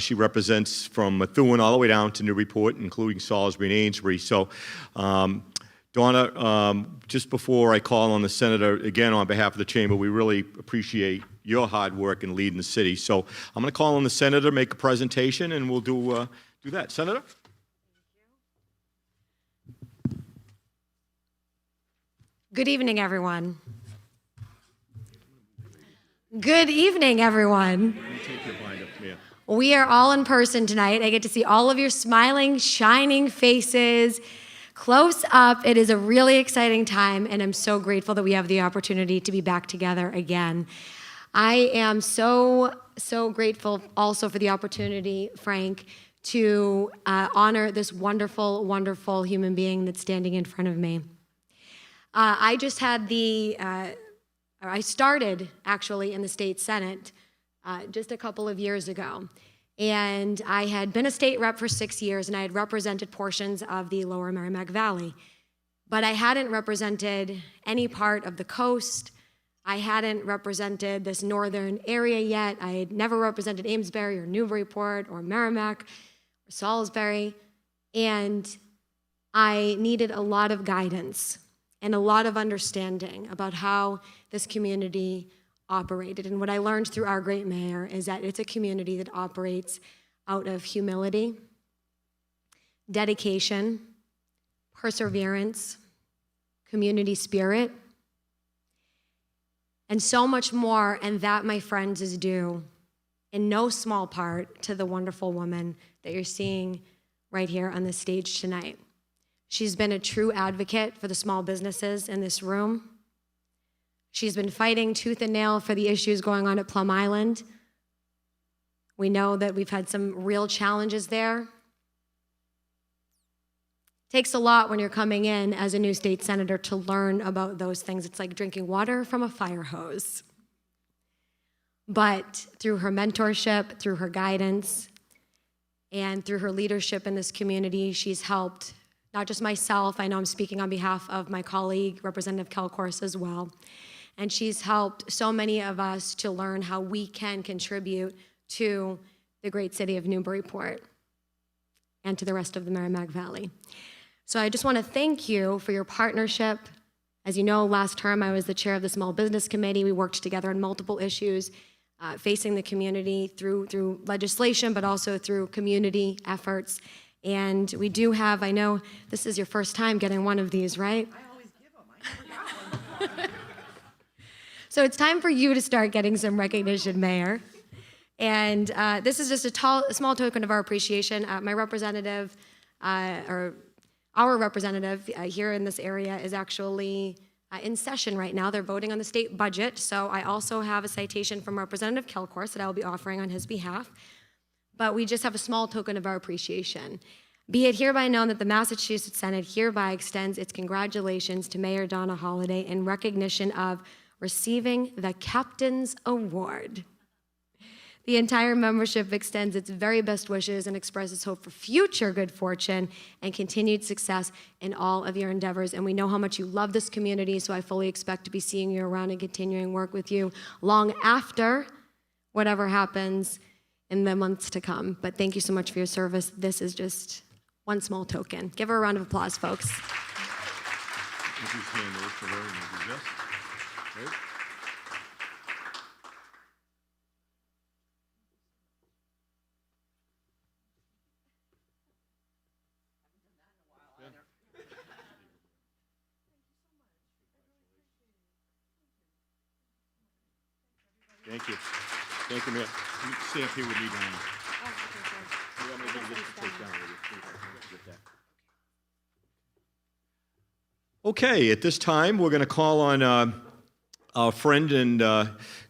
She represents from Methuen all the way down to Newburyport, including Salisbury and Amesbury. So, Donna, just before I call on the senator, again, on behalf of the Chamber, we really appreciate your hard work in leading the city. So I'm going to call on the senator, make a presentation, and we'll do that. Senator? Good evening, everyone. Good evening, everyone. We are all in person tonight. I get to see all of your smiling, shining faces close up. It is a really exciting time, and I'm so grateful that we have the opportunity to be back together again. I am so grateful also for the opportunity, Frank, to honor this wonderful, wonderful human being that's standing in front of me. I just had I started actually in the state Senate just a couple of years ago. And I had been a state rep for 6 years, and I had represented portions of the lower Merrimack Valley. But I hadn't represented any part of the coast. I hadn't represented this northern area yet. I had never represented Amesbury or Newburyport or Merrimack or Salisbury. And I needed a lot of guidance and a lot of understanding about how this community operated. And what I learned through our great mayor is that it's a community that operates out of humility, dedication, perseverance, community spirit. and so much more, and that, my friends, is due in no small part to the wonderful woman that you're seeing right here on the stage tonight. She's been a true advocate for the small businesses in this room. She's been fighting tooth and nail for the issues going on at Plum Island. We know that we've had some real challenges there. Takes a lot when you're coming in as a new state senator to learn about those things. It's like drinking water from a fire hose. But through her mentorship, through her guidance, and through her leadership in this community, she's helped not just myself, I know I'm speaking on behalf of my colleague, Representative Kelcourse, as well, and she's helped so many of us to learn how we can contribute to the great city of Newburyport and to the rest of the Merrimack Valley. So I just want to thank you for your partnership. As you know, last term I was the chair of the Small Business Committee. We worked together on multiple issues facing the community through legislation, but also through community efforts. And we do have, I know this is your first time getting one of these, right? I always give them. I never got one. So it's time for you to start getting some recognition, Mayor. And this is just a small token of our appreciation. My representative, or our representative here in this area is actually in session right now. They're voting on the state budget. So I also have a citation from Representative Kelcourse that I will be offering on his behalf. But we just have a small token of our appreciation. Be it hereby known that the Massachusetts Senate hereby extends its congratulations to Mayor Donna Holliday in recognition of receiving the Captain's Award. The entire membership extends its very best wishes and expresses hope for future good fortune and continued success in all of your endeavors. And we know how much you love this community, so I fully expect to be seeing you around and continuing work with you long after whatever happens in the months to come. But thank you so much for your service. This is just one small token. Give her a round of applause, folks. Thank you. Thank you, Mayor. You can stay up here with me, Diana. You want me to get the tape down with you? Get that. Okay, at this time, we're going to call on our friend and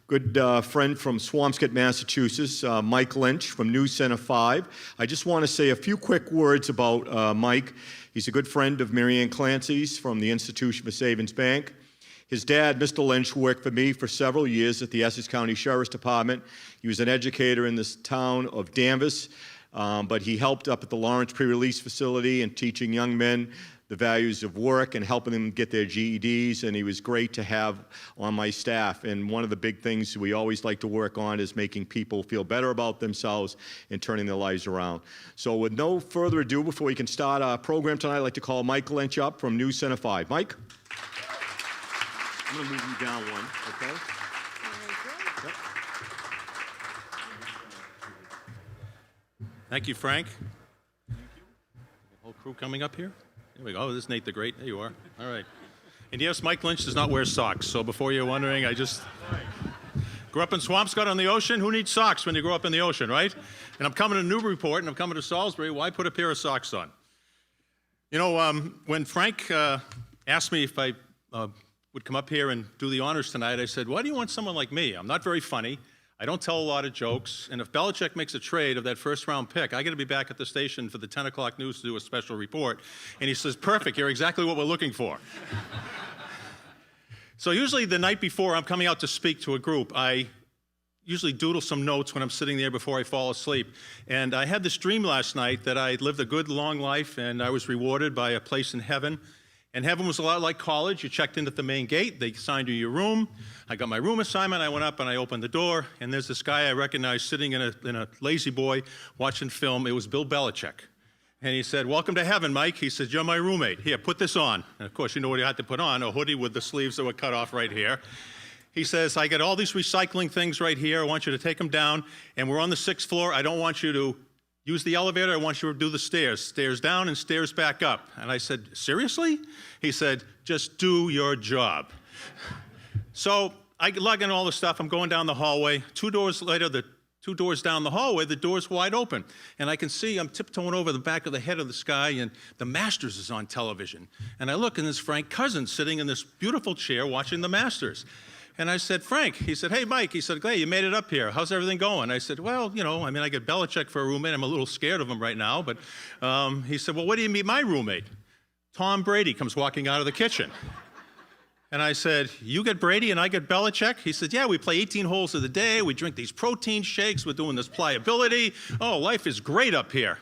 good friend from Swampscott, Massachusetts, Mike Lynch from News Center 5. I just want to say a few quick words about Mike. He's a good friend of Marianne Clancy's from the Institution for Savings Bank. His dad, Mr. Lynch, worked for me for several years at the Essex County Sheriff's Department. He was an educator in this town of Danvers, but he helped up at the Lawrence Pre-Release Facility and teaching young men the values of work and helping them get their GEDs, and he was great to have on my staff. And one of the big things we always like to work on is making people feel better about themselves and turning their lives around. So with no further ado, before we can start our program tonight, I'd like to call Mike Lynch up from News Center 5. Mike? I'm going to move you down one, okay? Yep. Thank you, Frank. The whole crew coming up here? Here we go. Oh, this is Nate the Great. There you are. All right. And yes, Mike Lynch does not wear socks. So before you're wondering, I just grew up in Swampscott on the ocean. Who needs socks when you grow up in the ocean, right? And I'm coming to Newburyport and I'm coming to Salisbury. Why put a pair of socks on? You know, when Frank asked me if I would come up here and do the honors tonight, I said, why do you want someone like me? I'm not very funny. I don't tell a lot of jokes. And if Belichick makes a trade of that first-round pick, I got to be back at the station for the 10 o'clock news to do a special report. And he says, perfect, you're exactly what we're looking for. So usually the night before I'm coming out to speak to a group, I usually doodle some notes when I'm sitting there before I fall asleep. And I had this dream last night that I lived a good, long life, and I was rewarded by a place in heaven. And heaven was a lot like college. You checked in at the main gate. They assigned you your room. I got my room assignment. I went up and I opened the door. And there's this guy I recognized sitting in a lazy boy watching film. It was Bill Belichick. And he said, welcome to heaven, Mike. He said, you're my roommate. Here, put this on. And of course, you know what he had to put on, a hoodie with the sleeves that were cut off right here. He says, I got all these recycling things right here. I want you to take them down. And we're on the 6th floor. I don't want you to use the elevator, I want you to do the stairs. Stairs down and stairs back up. And I said, seriously? He said, just do your job. So I lug in all the stuff. I'm going down the hallway. 2 doors later, the 2 doors down the hallway, the door's wide open. And I can see I'm tiptoeing over the back of the head of the sky, and the Masters is on television. And I look, and there's Frank Cousins sitting in this beautiful chair watching the Masters. And I said, Frank, he said, hey, Mike, he said, hey, you made it up here. How's everything going? I said, well, you know, I mean, I get Belichick for a roommate. I'm a little scared of him right now. But he said, well, where do you meet my roommate? Tom Brady comes walking out of the kitchen. And I said, you get Brady and I get Belichick? He said, yeah, we play 18 holes of the day. We drink these protein shakes. We're doing this pliability. Oh, life is great up here.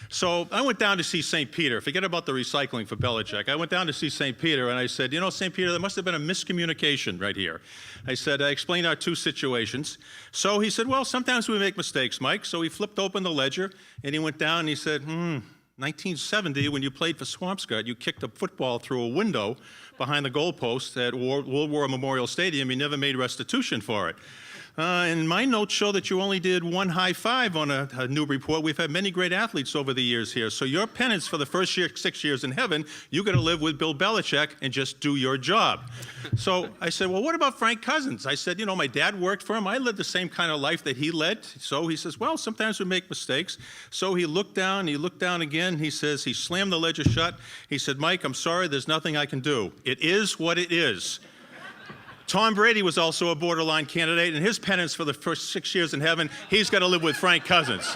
So I went down to see St. Peter. Forget about the recycling for Belichick. I went down to see St. Peter, and I said, you know, St. Peter, there must have been a miscommunication right here. I said, I explained our 2 situations. So he said, well, sometimes we make mistakes, Mike. So he flipped open the ledger, and he went down, and he said, 1970, when you played for Swampscott, you kicked a football through a window behind the goalpost at World War Memorial Stadium. You never made restitution for it. And my notes show that you only did 1 high five on a Newburyport. We've had many great athletes over the years here. So your penance for the first 6 years in heaven, you got to live with Bill Belichick and just do your job. So I said, well, what about Frank Cousins? I said, you know, my dad worked for him. I lived the same kind of life that he led. So he says, well, sometimes we make mistakes. So he looked down again. He says, he slammed the ledger shut. He said, Mike, I'm sorry, there's nothing I can do. It is what it is. Tom Brady was also a borderline candidate, and his penance for the first 6 years in heaven, he's got to live with Frank Cousins.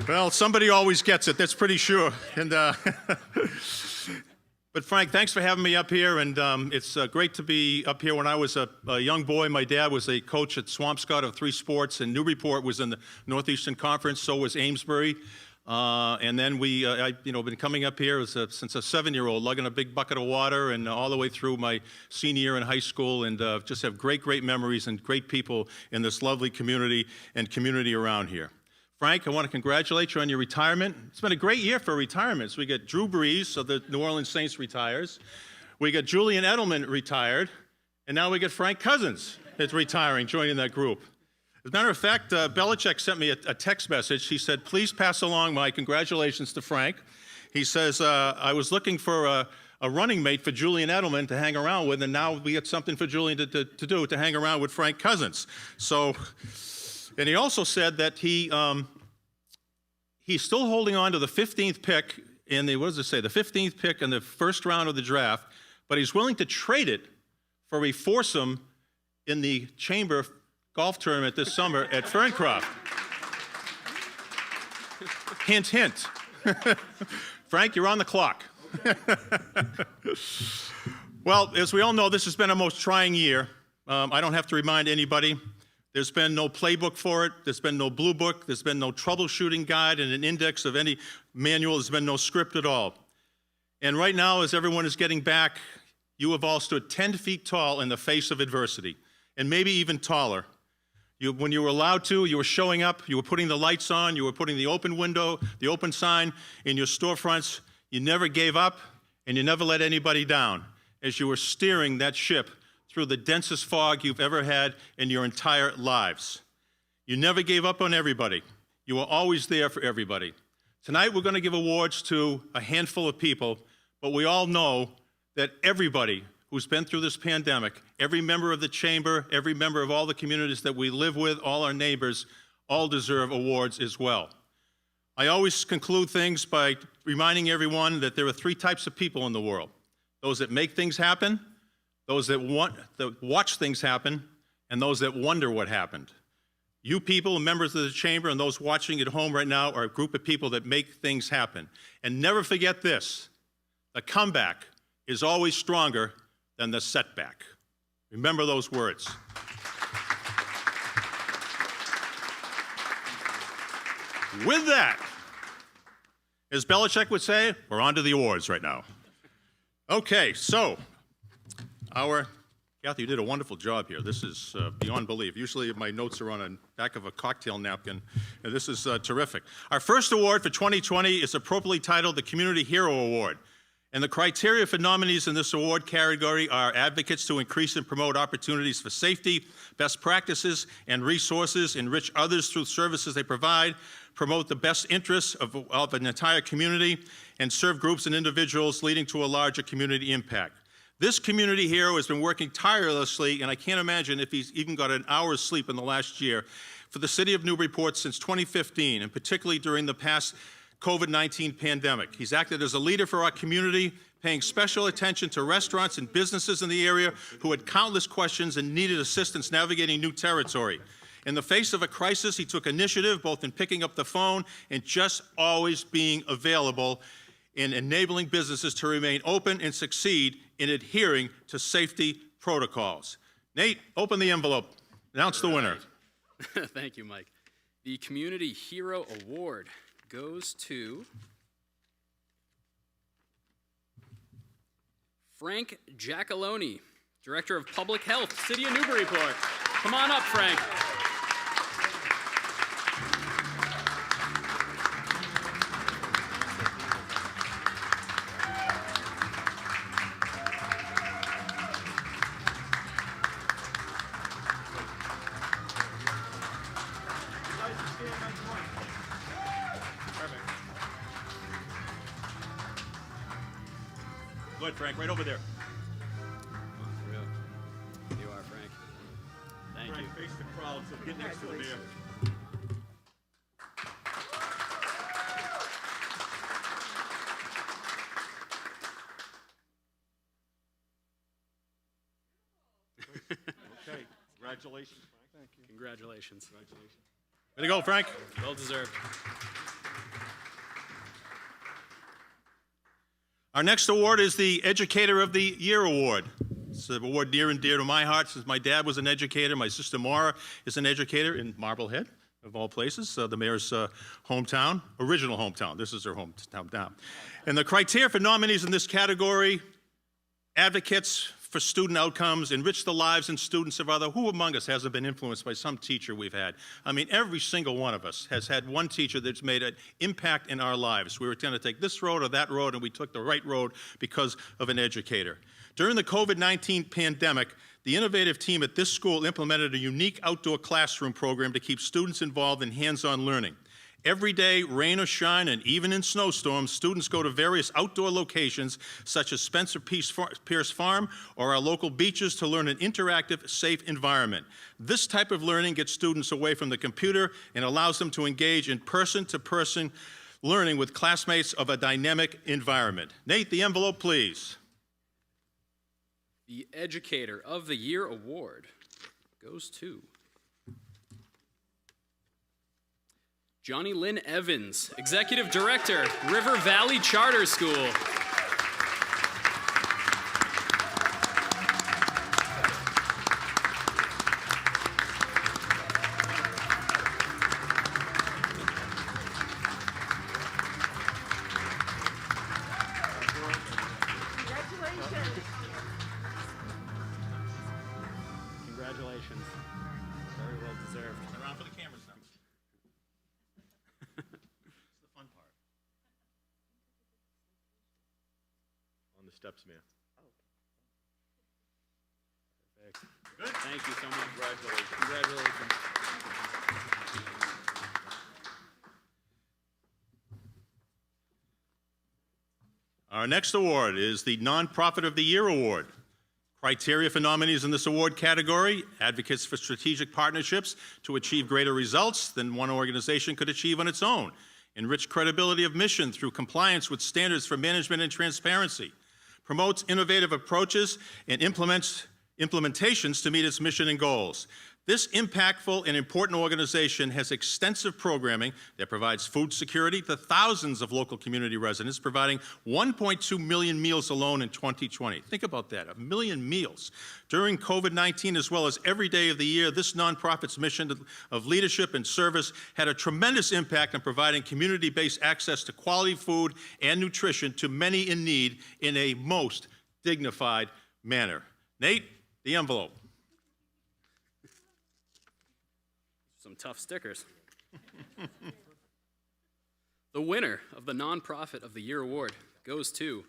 Well, somebody always gets it, that's pretty sure. And but Frank, thanks for having me up here, and it's great to be up here. When I was a young boy, my dad was a coach at Swampscott of 3 sports, and Newburyport was in the Northeastern Conference, so was Amesbury. And then I've been coming up here since a 7-year-old, lugging a big bucket of water, and all the way through my senior year in high school, and just have great, great memories and great people in this lovely community and community around here. Frank, I want to congratulate you on your retirement. It's been a great year for retirements. We got Drew Brees of the New Orleans Saints retires. We got Julian Edelman retired, and now we got Frank Cousins is retiring, joining that group. As a matter of fact, Belichick sent me a text message. He said, please pass along my congratulations to Frank. He says, I was looking for a running mate for Julian Edelman to hang around with, and now we got something for Julian to do, to hang around with Frank Cousins. So, and he also said that he's still holding on to the 15th pick in the, the 15th pick in the first round of the draft, but he's willing to trade it for a foursome in the Chamber golf tournament this summer at Ferncroft. Hint, hint. Frank, you're on the clock. Well, as we all know, this has been a most trying year. I don't have to remind anybody. There's been no playbook for it. There's been no blue book. There's been no troubleshooting guide and an index of any manual. There's been no script at all. And right now, as everyone is getting back, you have all stood 10 feet tall in the face of adversity, and maybe even taller. When you were allowed to, you were showing up, you were putting the lights on, you were putting the open window, the open sign in your storefronts. You never gave up, and you never let anybody down as you were steering that ship through the densest fog you've ever had in your entire lives. You never gave up on everybody. You were always there for everybody. Tonight, we're going to give awards to a handful of people, but we all know that everybody who's been through this pandemic, every member of the chamber, every member of all the communities that we live with, all our neighbors, all deserve awards as well. I always conclude things by reminding everyone that there are 3 types of people in the world: those that make things happen, those that watch things happen, and those that wonder what happened. You people, members of the chamber, and those watching at home right now are a group of people that make things happen. And never forget this: the comeback is always stronger than the setback. Remember those words. With that, as Belichick would say, we're on to the awards right now. Okay, so Kathy, you did a wonderful job here. This is beyond belief. Usually my notes are on the back of a cocktail napkin, and this is terrific. Our first award for 2020 is appropriately titled the Community Hero Award. And the criteria for nominees in this award category are advocates to increase and promote opportunities for safety, best practices, and resources, enrich others through services they provide, promote the best interests of an entire community, and serve groups and individuals leading to a larger community impact. This community hero has been working tirelessly, and I can't imagine if he's even got an hour's sleep in the last year, for the city of Newburyport since 2015, and particularly during the past COVID-19 pandemic. He's acted as a leader for our community, paying special attention to restaurants and businesses in the area who had countless questions and needed assistance navigating new territory. In the face of a crisis, he took initiative both in picking up the phone and just always being available in enabling businesses to remain open and succeed in adhering to safety protocols. Nate, open the envelope. Announce the winner. Thank you, Mike. The Community Hero Award goes to Frank Giacalone, Director of Public Health, City of Newburyport. Come on up, Frank. Good, Frank, right over there. Come on through. You are, Frank. Thank Frank, you. face the crowd, so get next to him here. Okay, congratulations, Frank. Thank you. Congratulations. Congratulations. Way to go, Frank. Well deserved. Our next award is the Educator of the Year Award. It's an award near and dear to my heart since my dad was an educator. My sister Maura is an educator in Marblehead, of all places, the mayor's hometown, original hometown. This is her hometown now. And the criteria for nominees in this category: advocates for student outcomes, enrich the lives and students of others. Who among us hasn't been influenced by some teacher we've had? I mean, every single one of us has had one teacher that's made an impact in our lives. We were trying to take this road or that road, and we took the right road because of an educator. During the COVID-19 pandemic, the innovative team at this school implemented a unique outdoor classroom program to keep students involved in hands-on learning. Every day, rain or shine, and even in snowstorms, students go to various outdoor locations such as Spencer Pierce Farm or our local beaches to learn an interactive, safe environment. This type of learning gets students away from the computer and allows them to engage in person-to-person learning with classmates of a dynamic environment. Nate, the envelope, please. The Educator of the Year Award goes to Johnny Lynn Evans, Executive Director, River Valley Charter School. Congratulations. Very well deserved. Around for the cameras now. It's the fun part. On the steps, man. Perfect. Good. Thank you so much. Congratulations. Congratulations. Our next award is the Nonprofit of the Year Award. Criteria for nominees in this award category: advocates for strategic partnerships to achieve greater results than one organization could achieve on its own, enrich credibility of mission through compliance with standards for management and transparency, promotes innovative approaches and implementations to meet its mission and goals. This impactful and important organization has extensive programming that provides food security to thousands of local community residents, providing 1.2 million meals alone in 2020. Think about that, 1 million meals. During COVID-19, as well as every day of the year, this nonprofit's mission of leadership and service had a tremendous impact on providing community-based access to quality food and nutrition to many in need in a most dignified manner. Nate, the envelope. Some tough stickers. The winner of the Nonprofit of the Year Award goes to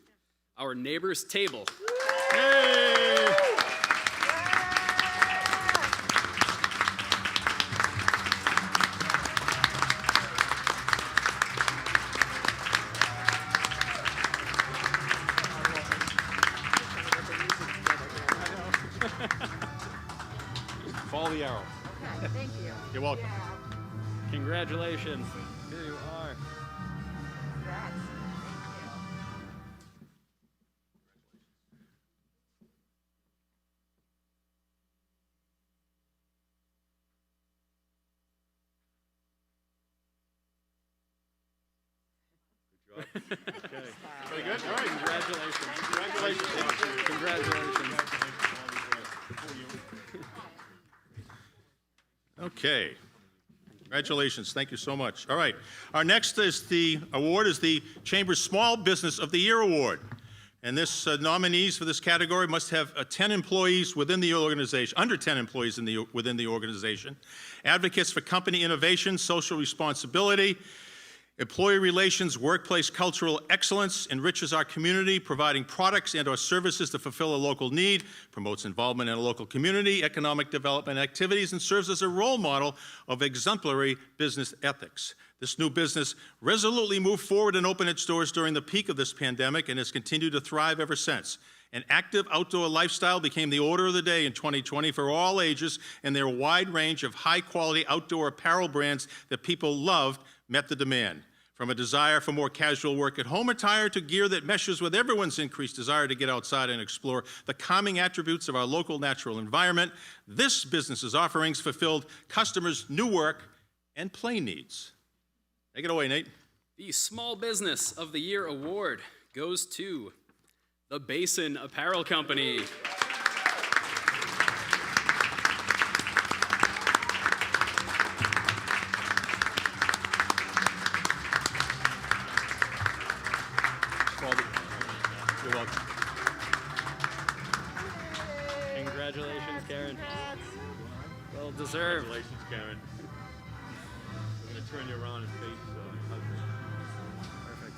our neighbor's table. Yay! Follow the arrow. Okay, thank you. You're welcome. Congratulations. Here you are. Congrats. Okay. Very good. All right. Congratulations. Congratulations. Congratulations. Okay. Congratulations. Thank you so much. All right. Our next is the award is the Chamber's Small Business of the Year Award. And this nominees for this category must have 10 employees within the organization, under 10 employees within the organization, advocates for company innovation, social responsibility, employee relations, workplace cultural excellence, enriches our community, providing products and/or services to fulfill a local need, promotes involvement in a local community, economic development activities, and serves as a role model of exemplary business ethics. This new business resolutely moved forward and opened its doors during the peak of this pandemic and has continued to thrive ever since. An active outdoor lifestyle became the order of the day in 2020 for all ages, and their wide range of high-quality outdoor apparel brands that people loved met the demand. From a desire for more casual work at home attire to gear that meshes with everyone's increased desire to get outside and explore the calming attributes of our local natural environment, this business's offerings fulfilled customers' new work and play needs. Take it away, Nate. The Small Business of the Year Award goes to the Basin Apparel Company. You're welcome. Congratulations, Karen. Well deserved. Congratulations, Karen. I'm going to turn you around and face husband. Perfect.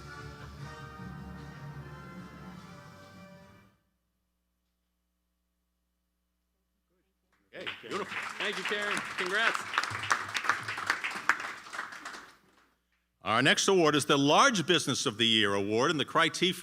Okay, beautiful. Thank you, Karen. Congrats. Our next award is the Large Business of the Year Award, and the criteria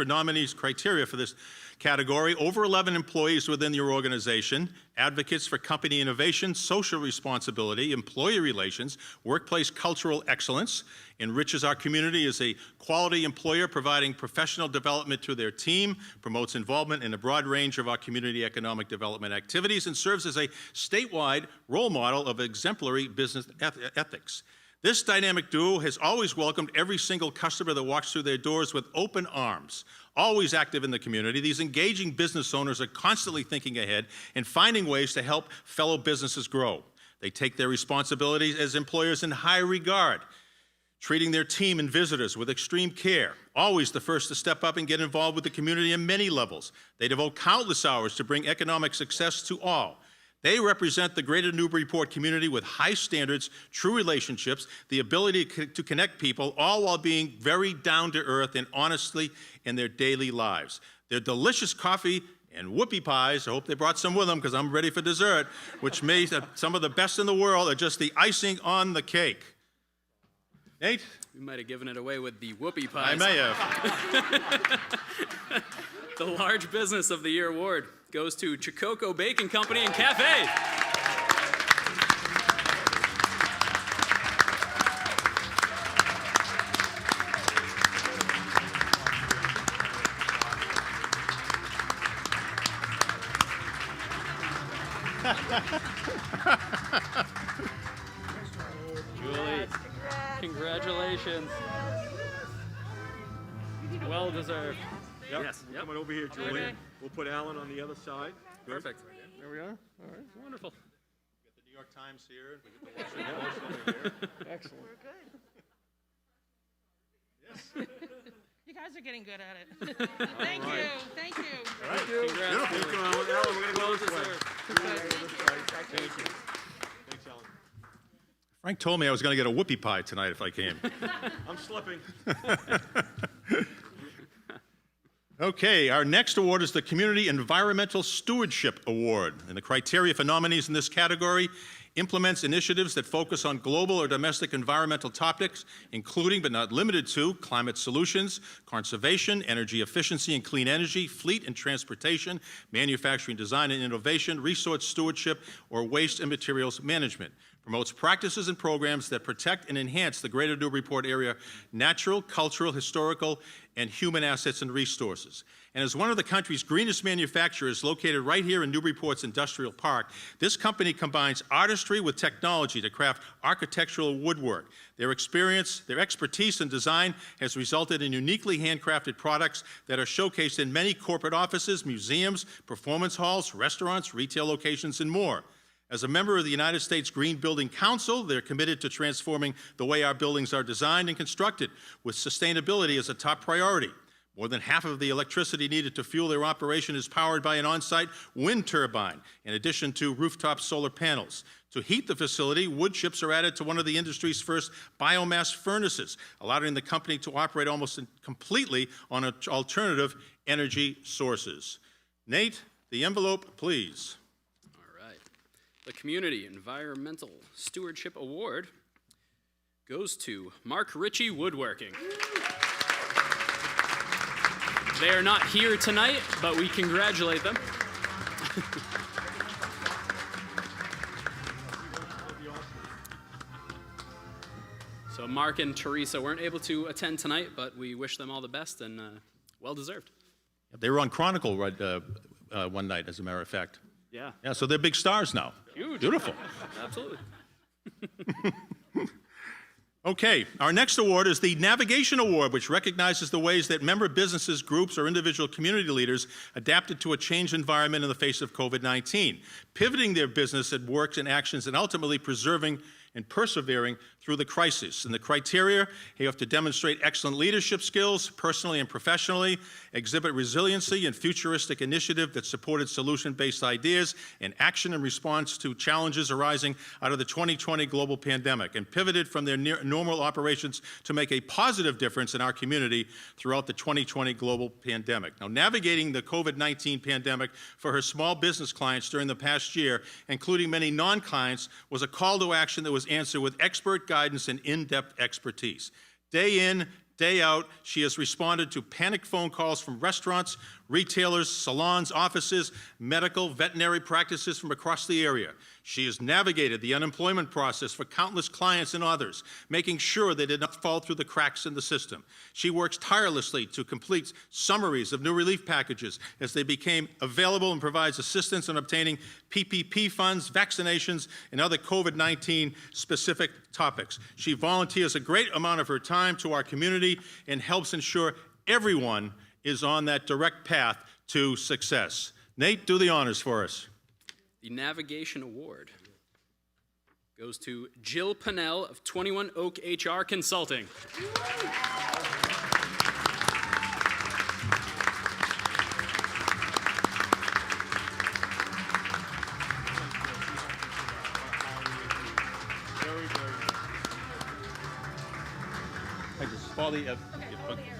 for this category: over 11 employees within your organization, advocates for company innovation, social responsibility, employee relations, workplace cultural excellence, enriches our community as a quality employer providing professional development to their team, promotes involvement in a broad range of our community economic development activities, and serves as a statewide role model of exemplary business ethics. This dynamic duo has always welcomed every single customer that walks through their doors with open arms. Always active in the community, these engaging business owners are constantly thinking ahead and finding ways to help fellow businesses grow. They take their responsibilities as employers in high regard, treating their team and visitors with extreme care. Always the first to step up and get involved with the community on many levels. They devote countless hours to bring economic success to all. They represent the greater Newburyport community with high standards, true relationships, the ability to connect people, all while being very down to earth and honestly in their daily lives. Their delicious coffee and whoopie pies, I hope they brought some with them because I'm ready for dessert, which made some of the best in the world, are just the icing on the cake. Nate? We might have given it away with the whoopie pies. I may have. The Large Business of the Year Award goes to Chicoco Bacon Company and Cafe. Julie, congratulations. Well deserved. Yep. Yes. We're coming over here, Julie. Okay. We'll put Alan on the other side. Good. Perfect. There we are. All right. Wonderful. Get the New York Times here. We get the Washington Post over here. Excellent. We're good. Yes. You guys are getting good at it. Thank right. you. Thank you. All right. Congrats. Beautiful. Thank you, Alan. Alan, we're going to go this way. Thank Thank you. Thanks, Alan. Frank told me I was going to get a whoopie pie tonight if I came. I'm slipping. Okay, our next award is the Community Environmental Stewardship Award. And the criteria for nominees in this category: implements initiatives that focus on global or domestic environmental topics, including but not limited to climate solutions, conservation, energy efficiency and clean energy, fleet and transportation, manufacturing design and innovation, resource stewardship, or waste and materials management. Promotes practices and programs that protect and enhance the greater Newburyport area natural, cultural, historical, and human assets and resources. And as one of the country's greenest manufacturers located right here in Newburyport's Industrial Park, this company combines artistry with technology to craft architectural woodwork. Their experience, their expertise in design has resulted in uniquely handcrafted products that are showcased in many corporate offices, museums, performance halls, restaurants, retail locations, and more. As a member of the United States Green Building Council, they're committed to transforming the way our buildings are designed and constructed, with sustainability as a top priority. More than half of the electricity needed to fuel their operation is powered by an on-site wind turbine, in addition to rooftop solar panels. To heat the facility, wood chips are added to one of the industry's first biomass furnaces, allowing the company to operate almost completely on alternative energy sources. Nate, the envelope, please. The Community Environmental Stewardship Award goes to Mark Ritchie Woodworking. They are not here tonight, but we congratulate them. So Mark and Teresa weren't able to attend tonight, but we wish them all the best and well-deserved. They were on Chronicle one night, as a matter of fact. Yeah. Yeah, so they're big stars now. Huge. Beautiful. Absolutely. Okay, our next award is the Navigation Award, which recognizes the ways that member businesses, groups, or individual community leaders adapted to a changed environment in the face of COVID-19, pivoting their business and works and actions and ultimately preserving and persevering through the crisis. And the criteria: you have to demonstrate excellent leadership skills, personally and professionally, exhibit resiliency and futuristic initiative that supported solution-based ideas and action in response to challenges arising out of the 2020 global pandemic, and pivoted from their normal operations to make a positive difference in our community throughout the 2020 global pandemic. Now, navigating the COVID-19 pandemic for her small business clients during the past year, including many non-clients, was a call to action that was answered with expert guidance and in-depth expertise. Day in, day out, she has responded to panicked phone calls from restaurants, retailers, salons, offices, medical, veterinary practices from across the area. She has navigated the unemployment process for countless clients and others, making sure they did not fall through the cracks in the system. She works tirelessly to complete summaries of new relief packages as they became available, and provides assistance in obtaining PPP funds, vaccinations, and other COVID-19 specific topics. She volunteers a great amount of her time to our community and helps ensure everyone is on that direct path to success. Nate, do the honors for us. The Navigation Award goes to Jill Pennell of 21 Oak HR Consulting.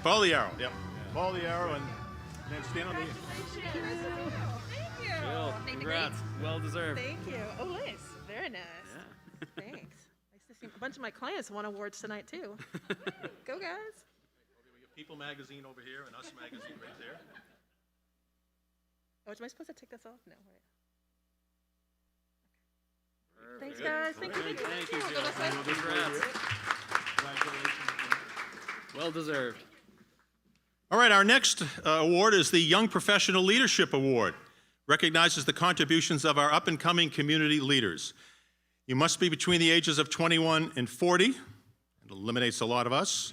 Follow the arrow. Yep. Follow the arrow and then stand on the. Jill, congrats. Well deserved. Thank you. Oh, nice. Very nice. Yeah. Thanks. Nice to see a bunch of my clients won awards tonight, too. Go, guys. People Magazine over here and Us Magazine right there. Oh, am I supposed to take this off? No. Right. Thanks, guys. Thank you. Thank you, Jill. Congrats. Well deserved. All right, our next award is the Young Professional Leadership Award. Recognizes the contributions of our up-and-coming community leaders. You must be between the ages of 21 and 40. It eliminates a lot of us.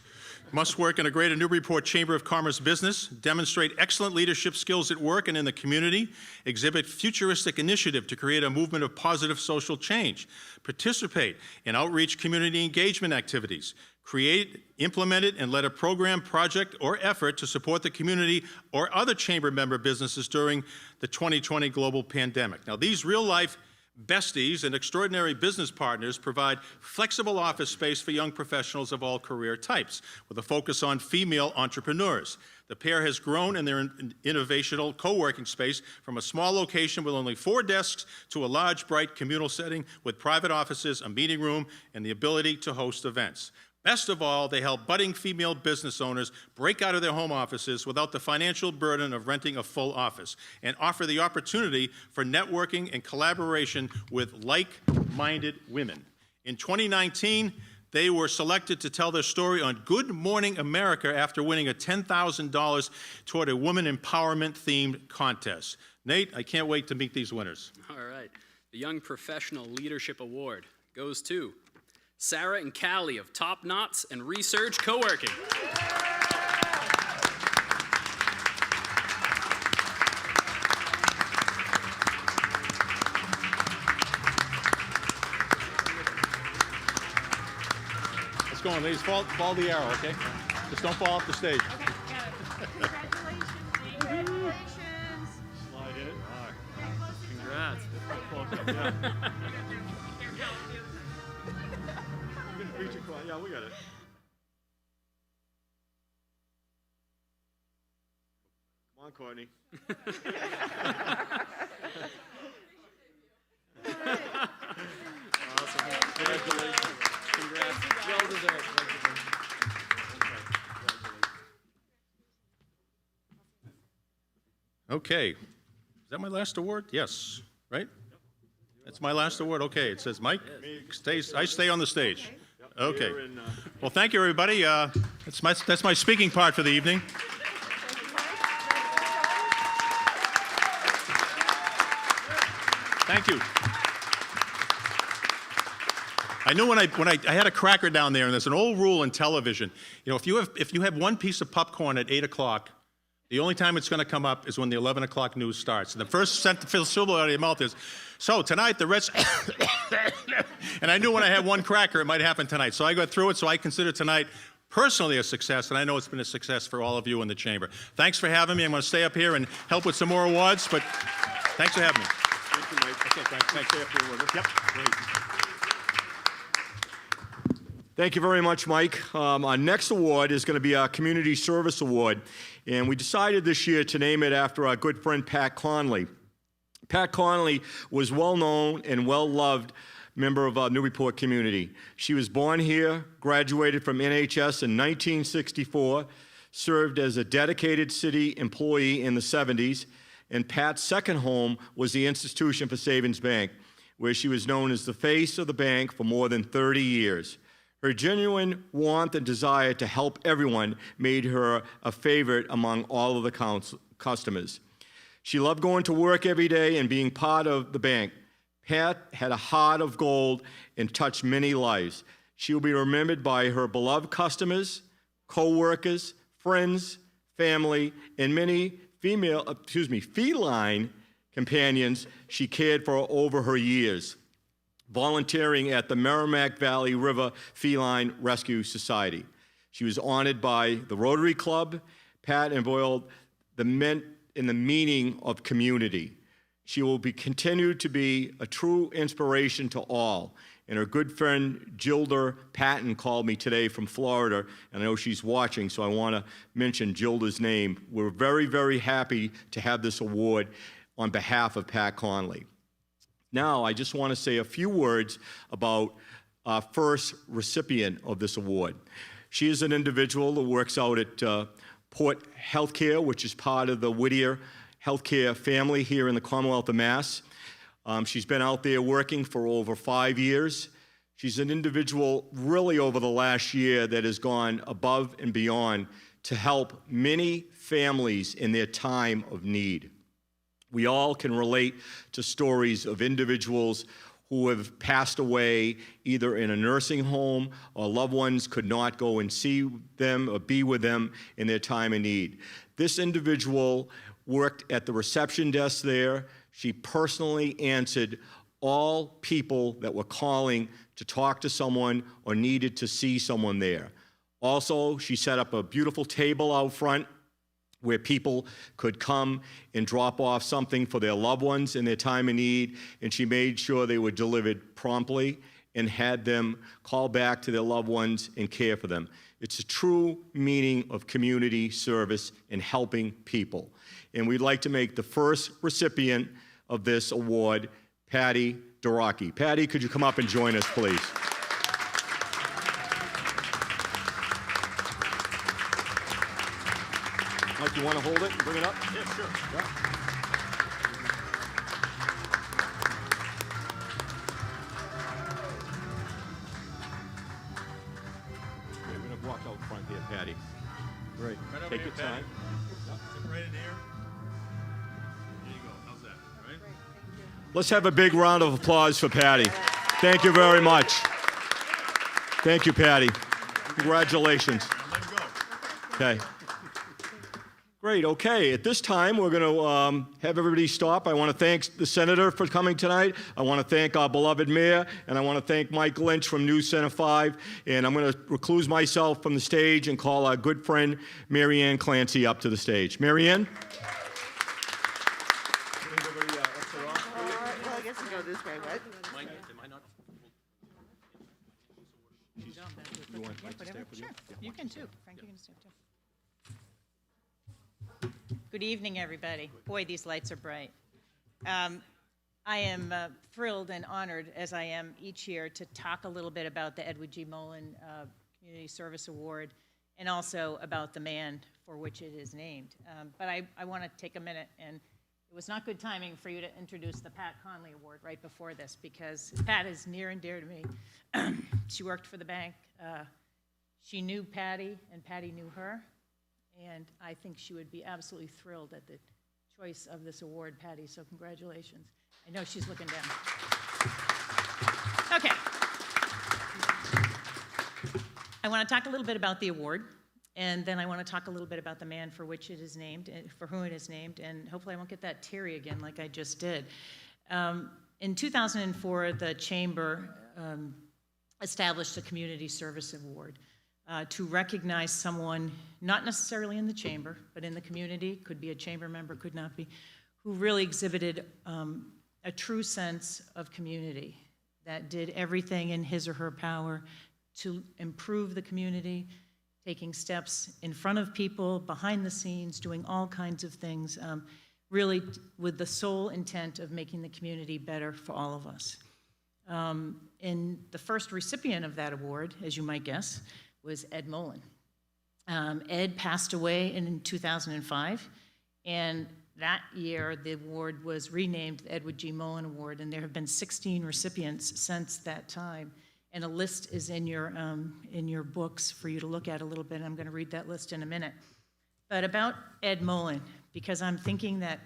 Must work in a greater Newburyport Chamber of Commerce business, demonstrate excellent leadership skills at work and in the community, exhibit futuristic initiative to create a movement of positive social change, participate in outreach community engagement activities, create, implemented, and led a program, project, or effort to support the community or other chamber member businesses during the 2020 global pandemic. Now, these real-life Besties and extraordinary business partners provide flexible office space for young professionals of all career types, with a focus on female entrepreneurs. The pair has grown in their innovational co-working space from a small location with only 4 desks to a large, bright communal setting with private offices, a meeting room, and the ability to host events. Best of all, they help budding female business owners break out of their home offices without the financial burden of renting a full office, and offer the opportunity for networking and collaboration with like-minded women. In 2019, they were selected to tell their story on Good Morning America after winning a $10,000 toward a women empowerment-themed contest. Nate, I can't wait to meet these winners. All right. The Young Professional Leadership Award goes to Sarah and Callie of Top Knots and Research Co-working. Let's go on, ladies. Follow the arrow, okay? Just don't fall off the stage. Congratulations. Slide in. Congrats. Yeah. Yeah, we got it. Come on, Courtney. Awesome. Congratulations. Congrats. Well deserved. Okay. Is that my last award? Yes, right? That's my last award? Okay, it says Mike, I stay on the stage. Okay. Well, thank you, everybody. That's my speaking part for the evening. Thank you. I knew when I had a cracker down there, and there's an old rule in television. You know, if you have one piece of popcorn at 8 o'clock, the only time it's going to come up is when the 11 o'clock news starts. And the first syllable out of your mouth is, so tonight the Reds, and I knew when I had one cracker it might happen tonight. So I got through it, so I consider tonight personally a success, and I know it's been a success for all of you in the chamber. Thanks for having me. I'm going to stay up here and help with some more awards, but thanks for having me. Thank you, Mike. Okay, thanks. Stay up here with us. Yep. Great. Thank you very much, Mike. Our next award is going to be our Community Service Award, and we decided this year to name it after our good friend Pat Conley. Pat Conley was well-known and well-loved member of our Newburyport community. She was born here, graduated from NHS in 1964, served as a dedicated city employee in the 70s, and Pat's second home was the Institution for Savings Bank, where she was known as the face of the bank for more than 30 years. Her genuine warmth and desire to help everyone made her a favorite among all of the customers. She loved going to work every day and being part of the bank. Pat had a heart of gold and touched many lives. She will be remembered by her beloved customers, co-workers, friends, family, and many feline companions she cared for over her years, volunteering at the Merrimack Valley River Feline Rescue Society. She was honored by the Rotary Club. Pat embodied the meaning of community. She will be continued to be a true inspiration to all. And her good friend Gilda Patton called me today from Florida, and I know she's watching, so I want to mention Gilda's name. We're very, very happy to have this award on behalf of Pat Conley. Now, I just want to say a few words about our first recipient of this award. She is an individual who works out at Port Healthcare, which is part of the Whittier Healthcare family here in the Commonwealth of Mass. She's been out there working for over 5 years. She's an individual really over the last year that has gone above and beyond to help many families in their time of need. We all can relate to stories of individuals who have passed away either in a nursing home or loved ones could not go and see them or be with them in their time of need. This individual worked at the reception desk there. She personally answered all people that were calling to talk to someone or needed to see someone there. Also, she set up a beautiful table out front where people could come and drop off something for their loved ones in their time of need, and she made sure they were delivered promptly and had them call back to their loved ones and care for them. It's a true meaning of community service and helping people. And we'd like to make the first recipient of this award, Patty Doraki. Patty, could you come up and join us, please? Mike, you want to hold it and bring it up? Yeah, sure. Yeah. We're going to walk out front here, Patty. Great. Right over Take here, your time. Patty. Sit right in here. There you go. How's that? All right? Let's have a big round of applause for Patty. Thank you very much. Thank you, Patty. Congratulations. Okay. Great, okay. At this time, we're going to have everybody stop. I want to thank the Senator for coming tonight. I want to thank our beloved Mayor, and I want to thank Mike Lynch from News Center 5. And I'm going to recluse myself from the stage and call our good friend Marianne Clancy up to the stage. Marianne? I guess we go this way, right? You want Mike to stay up with you? Sure, you can too. Frank, you can stay up too. Good evening, everybody. Boy, these lights are bright. I am thrilled and honored, as I am each year, to talk a little bit about the Edward G. Mullen Community Service Award and also about the man for which it is named. But I want to take a minute, and it was not good timing for you to introduce the Pat Conley Award right before this, because Pat is near and dear to me. She worked for the bank. She knew Patty, and Patty knew her. And I think she would be absolutely thrilled at the choice of this award, Patty, so congratulations. I know she's looking down. Okay. I want to talk a little bit about the award, and then I want to talk a little bit about the man for which it is named, for whom it is named, and hopefully I won't get that teary again like I just did. In 2004, the Chamber established a Community Service Award to recognize someone, not necessarily in the chamber, but in the community, could be a chamber member, could not be, who really exhibited a true sense of community, that did everything in his or her power to improve the community, taking steps in front of people, behind the scenes, doing all kinds of things, really with the sole intent of making the community better for all of us. And the first recipient of that award, as you might guess, was Ed Mullen. Ed passed away in 2005, and that year the award was renamed the Edward G. Mullen Award, and there have been 16 recipients since that time. And a list is in your books for you to look at a little bit. I'm going to read that list in a minute. But about Ed Mullen, because I'm thinking that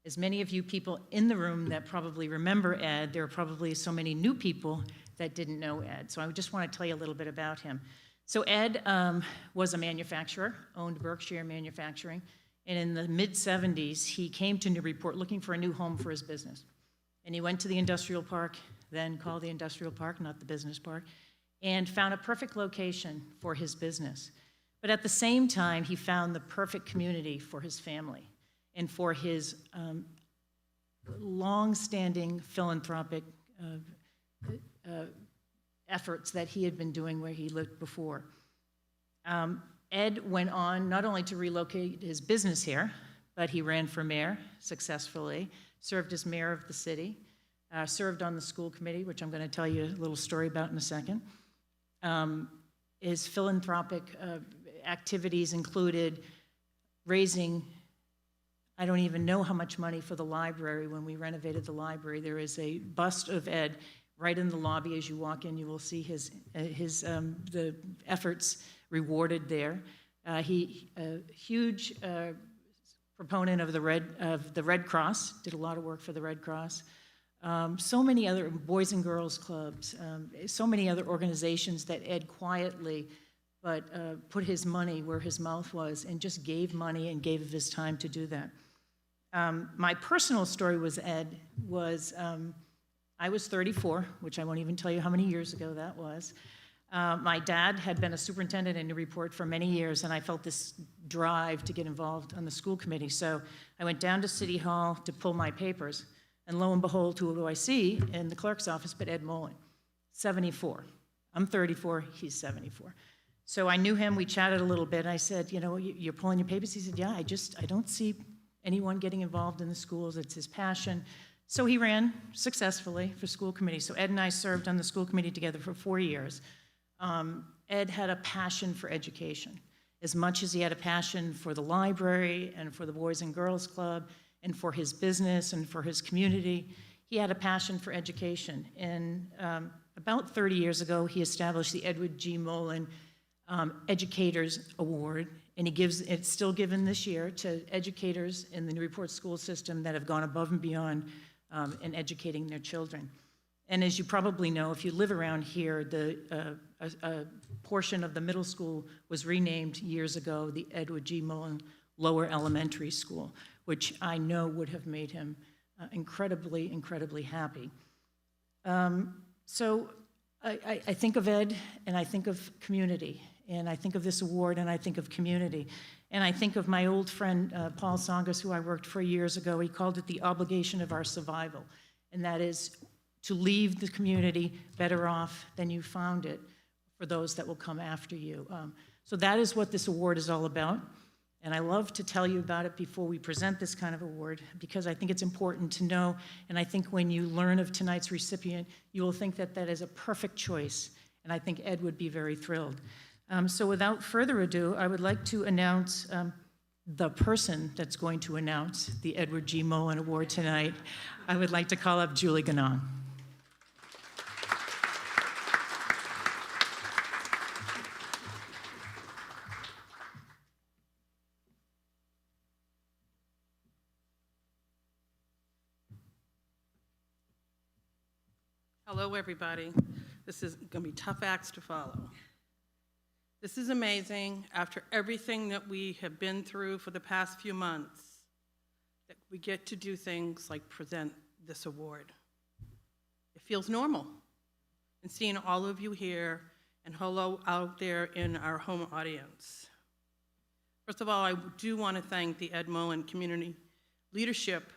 as many of you people in the room that probably remember Ed, there are probably so many new people that didn't know Ed. So I just want to tell you a little bit about him. So Ed was a manufacturer, owned Berkshire Manufacturing, and in the mid-'70s, he came to Newburyport looking for a new home for his business. And he went to the industrial park, then called the industrial park, not the business park, and found a perfect location for his business. But at the same time, he found the perfect community for his family and for his long-standing philanthropic efforts that he had been doing where he lived before. Ed went on not only to relocate his business here, but he ran for mayor successfully, served as mayor of the city, served on the school committee, which I'm going to tell you a little story about in a second. His philanthropic activities included raising, I don't even know how much money for the library. When we renovated the library, there is a bust of Ed right in the lobby. As you walk in, you will see the efforts rewarded there. He a huge proponent of the Red Cross, did a lot of work for the Red Cross. So many other Boys and Girls Clubs, so many other organizations that Ed quietly but put his money where his mouth was and just gave money and gave of his time to do that. My personal story was Ed was, I was 34, which I won't even tell you how many years ago that was. My dad had been a superintendent in Newburyport for many years, and I felt this drive to get involved on the school committee. So I went down to City Hall to pull my papers, and lo and behold, who do I see in the clerk's office but Ed Mullen, 74. I'm 34, he's 74. So I knew him, we chatted a little bit. I said, you know, you're pulling your papers? He said, yeah, I don't see anyone getting involved in the schools. It's his passion. So he ran successfully for school committee. So Ed and I served on the school committee together for 4 years. Ed had a passion for education, as much as he had a passion for the library and for the Boys and Girls Club and for his business and for his community. He had a passion for education. And about 30 years ago, he established the Edward G. Mullen Educators Award, and it's still given this year to educators in the Newburyport school system that have gone above and beyond in educating their children. And as you probably know, if you live around here, a portion of the middle school was renamed years ago the Edward G. Mullen Lower Elementary School, which I know would have made him incredibly, incredibly happy. So I think of Ed, and I think of community, and I think of this award, and I think of community. And I think of my old friend, Paul Songas, who I worked for years ago. He called it the obligation of our survival, and that is to leave the community better off than you found it for those that will come after you. So that is what this award is all about. And I love to tell you about it before we present this kind of award, because I think it's important to know, and I think when you learn of tonight's recipient, you will think that that is a perfect choice, and I think Ed would be very thrilled. So without further ado, I would like to announce the person that's going to announce the Edward G. Mullen Award tonight. I would like to call up Julie Ganong. Hello, everybody. This is going to be tough acts to follow. This is amazing. After everything that we have been through for the past few months, that we get to do things like present this award. It feels normal. And seeing all of you here, and hello out there in our home audience. First of all, I do want to thank the Ed Mullen Community Leadership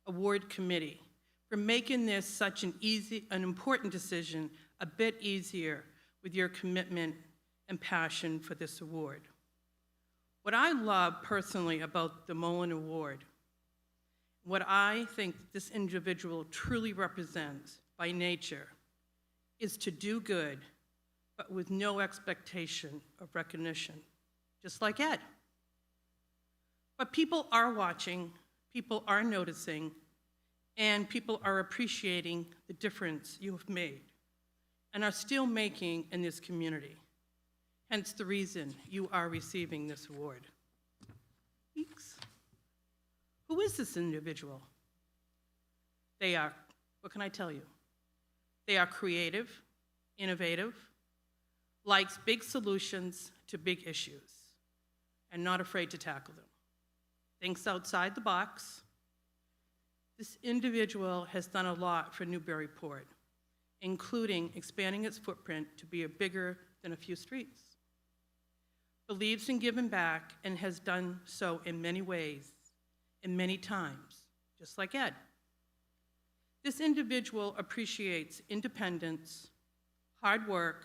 Award Committee for making this such an important decision a bit easier with your commitment and passion for this award. What I love personally about the Mullen Award, what I think this individual truly represents by nature, is to do good, but with no expectation of recognition, just like Ed. But people are watching, people are noticing, and people are appreciating the difference you have made and are still making in this community. Hence the reason you are receiving this award. Eeks. Who is this individual? They are, what can I tell you? They are creative, innovative, likes big solutions to big issues, and not afraid to tackle them. Thinks outside the box. This individual has done a lot for Newburyport, including expanding its footprint to be bigger than a few streets. Believes in giving back and has done so in many ways and many times, just like Ed. This individual appreciates independence, hard work,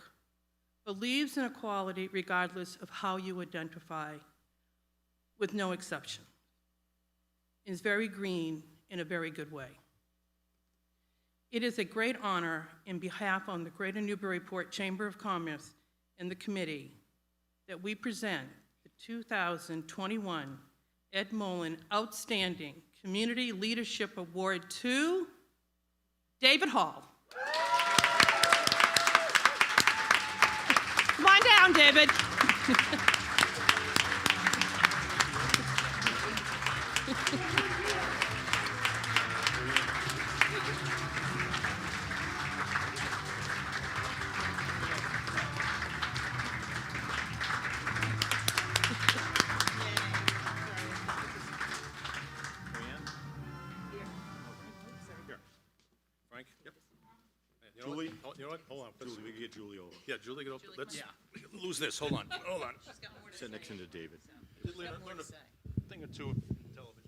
believes in equality regardless of how you identify, with no exception. Is very green in a very good way. It is a great honor in behalf of the Greater Newburyport Chamber of Commerce and the committee that we present the 2021 Ed Mullen Outstanding Community Leadership Award to David Hall. Come on down, David. Frank? Yep. Julie? You know what? Hold on. Julie, we can get Julie over. Yeah, Julie, get over. Let's lose this. Hold on. Hold on. Sit next to David. Learn a thing or two of television. Get all the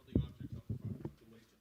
objects up in front. Put the weights in.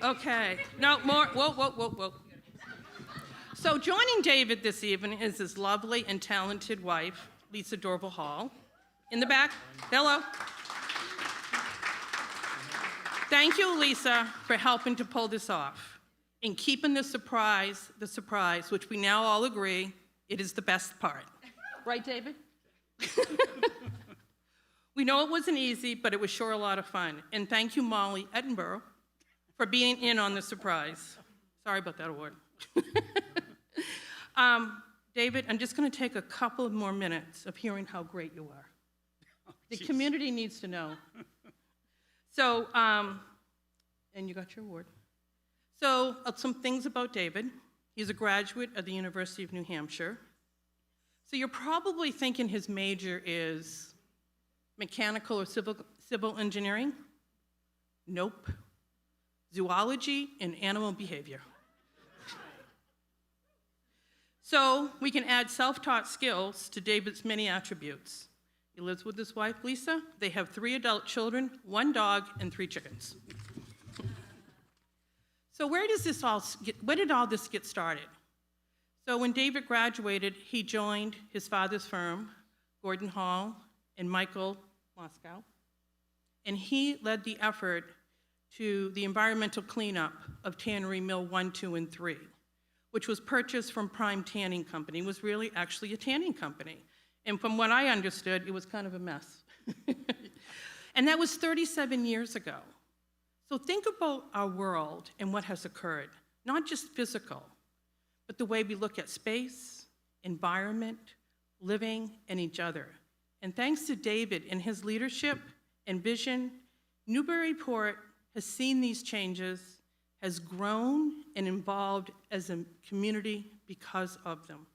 Okay, no more, whoa. So joining David this evening is his lovely and talented wife, Lisa Dorval Hall. In the back, hello. Thank you, Lisa, for helping to pull this off and keeping the surprise, which we now all agree, it is the best part. Right, David? We know it wasn't easy, but it was sure a lot of fun. And thank you, Molly Edinburgh, for being in on the surprise. Sorry about that award. David, I'm just going to take a couple of more minutes of hearing how great you are. The community needs to know. So, and you got your award. So, some things about David. He's a graduate of the University of New Hampshire. So you're probably thinking his major is mechanical or civil engineering. Nope. Zoology and animal behavior. So we can add self-taught skills to David's many attributes. He lives with his wife, Lisa. They have 3 adult children, 1 dog, and 3 chickens. So where did all this get started? So when David graduated, he joined his father's firm, Gordon Hall and Michael Moscow, and he led the effort to the environmental cleanup of Tannery Mill 1, 2, and 3, which was purchased from Prime Tanning Company. It was really actually a tanning company. And from what I understood, it was kind of a mess. And that was 37 years ago. So think about our world and what has occurred, not just physical, but the way we look at space, environment, living, and each other. And thanks to David and his leadership and vision, Newburyport has seen these changes, has grown and evolved as a community because of them.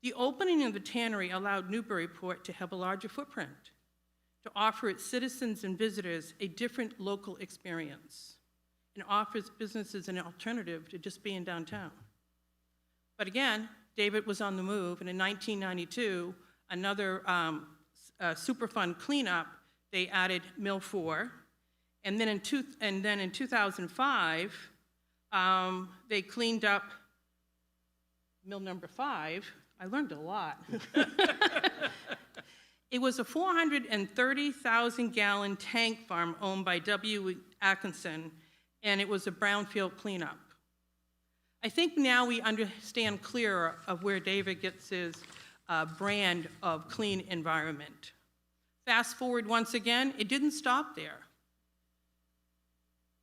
The opening of the tannery allowed Newburyport to have a larger footprint, to offer its citizens and visitors a different local experience, and offers businesses an alternative to just being downtown. But again, David was on the move, and in 1992, another Superfund cleanup, they added Mill 4, and then in 2005, they cleaned up Mill number 5. I learned a lot. It was a 430,000-gallon tank farm owned by W. Atkinson, and it was a brownfield cleanup. I think now we understand clearer of where David gets his brand of clean environment. Fast forward once again, it didn't stop there.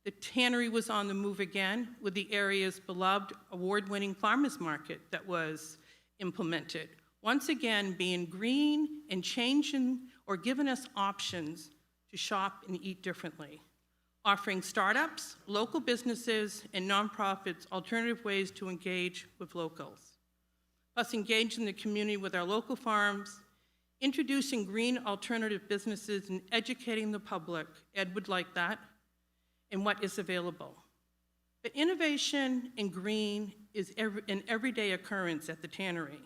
The tannery was on the move again with the area's beloved award-winning farmers market that was implemented. Once again, being green and changing or giving us options to shop and eat differently, offering startups, local businesses, and nonprofits alternative ways to engage with locals. Plus engaging the community with our local farms, introducing green alternative businesses and educating the public. Ed would like that, and what is available. But innovation in green is an everyday occurrence at the tannery.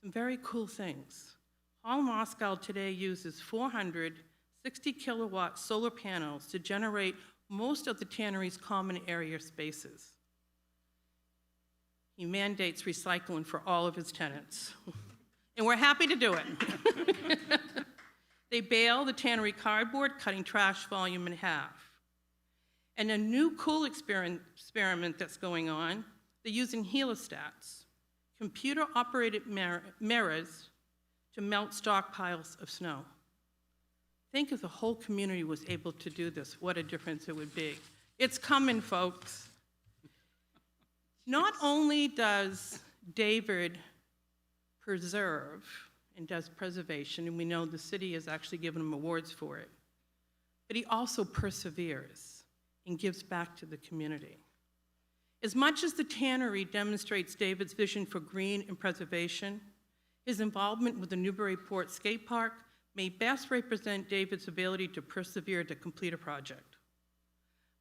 Some very cool things. Hall Moscow today uses 460 kilowatt solar panels to generate most of the tannery's common area spaces. He mandates recycling for all of his tenants. And we're happy to do it. They bale the tannery cardboard, cutting trash volume in half. And a new cool experiment that's going on, they're using heliostats, computer-operated mirrors to melt stockpiles of snow. Think if the whole community was able to do this, what a difference it would be. It's coming, folks. Not only does David preserve and does preservation, and we know the city has actually given him awards for it. But he also perseveres and gives back to the community. As much as the tannery demonstrates David's vision for green and preservation, his involvement with the Newburyport skate park may best represent David's ability to persevere to complete a project.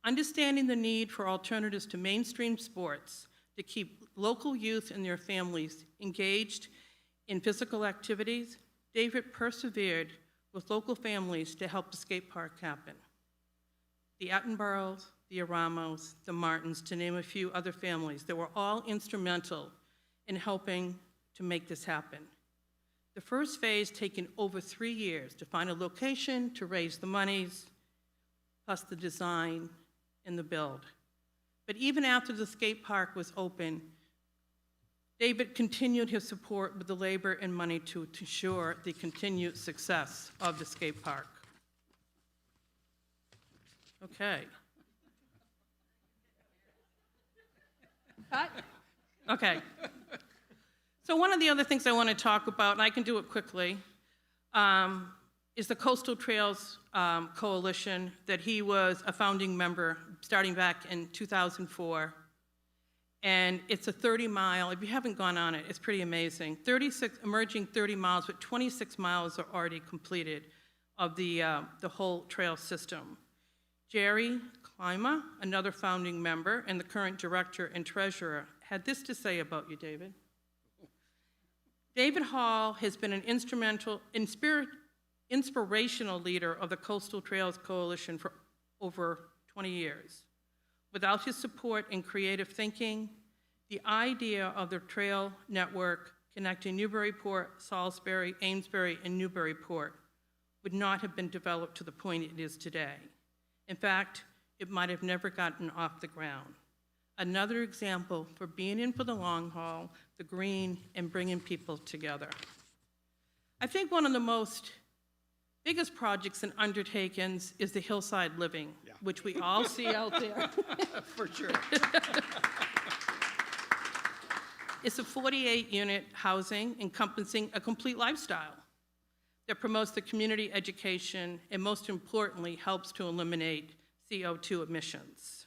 Understanding the need for alternatives to mainstream sports to keep local youth and their families engaged in physical activities, David persevered with local families to help the skate park happen. The Attenboroughs, the Aramos, the Martins, to name a few other families that were all instrumental in helping to make this happen. The first phase taking over 3 years to find a location, to raise the monies, plus the design and the build. But even after the skate park was open, David continued his support with the labor and money to ensure the continued success of the skate park. Okay. Cut? Okay. So one of the other things I want to talk about, and I can do it quickly, is the Coastal Trails Coalition that he was a founding member starting back in 2004. And it's a 30-mile, if you haven't gone on it, it's pretty amazing. 36, emerging 30 miles, but 26 miles are already completed of the whole trail system. Jerry Klima, another founding member and the current director and treasurer, had this to say about you, David. David Hall has been an inspirational leader of the Coastal Trails Coalition for over 20 years. Without his support and creative thinking, the idea of the trail network connecting Newburyport, Salisbury, Amesbury, and Newburyport would not have been developed to the point it is today. In fact, it might have never gotten off the ground. Another example for being in for the long haul, the green, and bringing people together. I think one of the biggest projects and undertakings is the Hillside Living, which we all see out there. For sure. It's a 48-unit housing encompassing a complete lifestyle that promotes the community education and, most importantly, helps to eliminate CO2 emissions.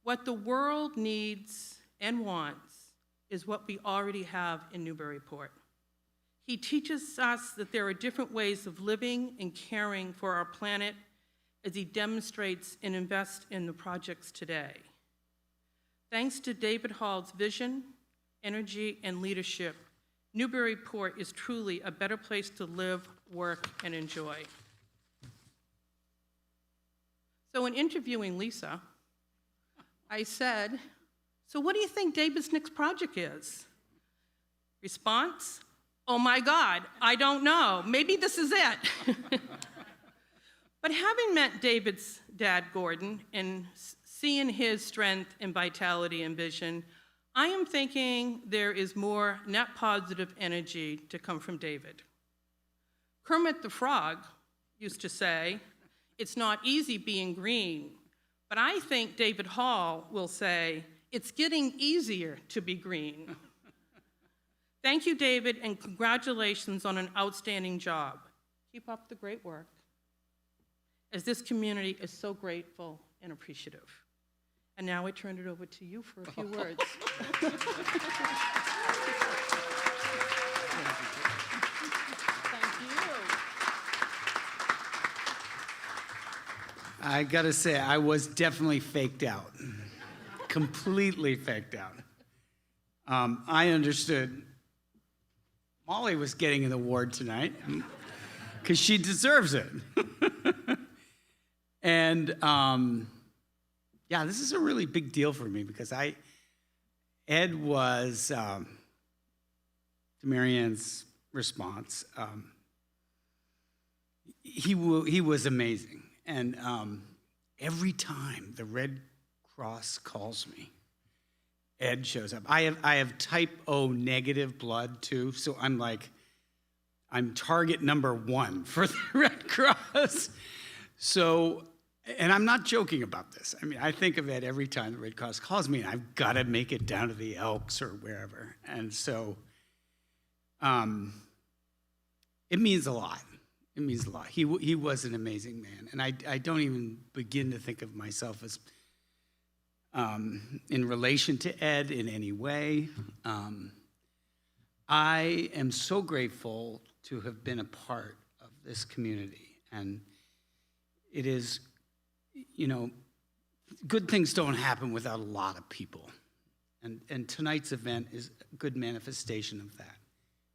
What the world needs and wants is what we already have in Newburyport. He teaches us that there are different ways of living and caring for our planet as he demonstrates and invests in the projects today. Thanks to David Hall's vision, energy, and leadership, Newburyport is truly a better place to live, work, and enjoy. So in interviewing Lisa, I said, "So what do you think David's next project is?" Response, "Oh my God, I don't know. Maybe this is it." But having met David's dad, Gordon, and seeing his strength and vitality and vision, I am thinking there is more net positive energy to come from David. Kermit the Frog used to say, "It's not easy being green," but I think David Hall will say, "It's getting easier to be green." Thank you, David, and congratulations on an outstanding job. Keep up the great work, as this community is so grateful and appreciative. And now I turn it over to you for a few words. I gotta say, I was definitely faked out. Completely faked out. I understood Molly was getting an award tonight because she deserves it. And yeah, this is a really big deal for me because Ed was, to Marianne's response, he was amazing. And every time the Red Cross calls me, Ed shows up. I have type O negative blood too, so I'm target number 1 for the Red Cross. So, and I'm not joking about this. I mean, I think of Ed every time the Red Cross calls me, and I've got to make it down to the Elks or wherever. And so, it means a lot. It means a lot. He was an amazing man, and I don't even begin to think of myself as in relation to Ed in any way. I am so grateful to have been a part of this community, and it is, you know, good things don't happen without a lot of people, and tonight's event is a good manifestation of that.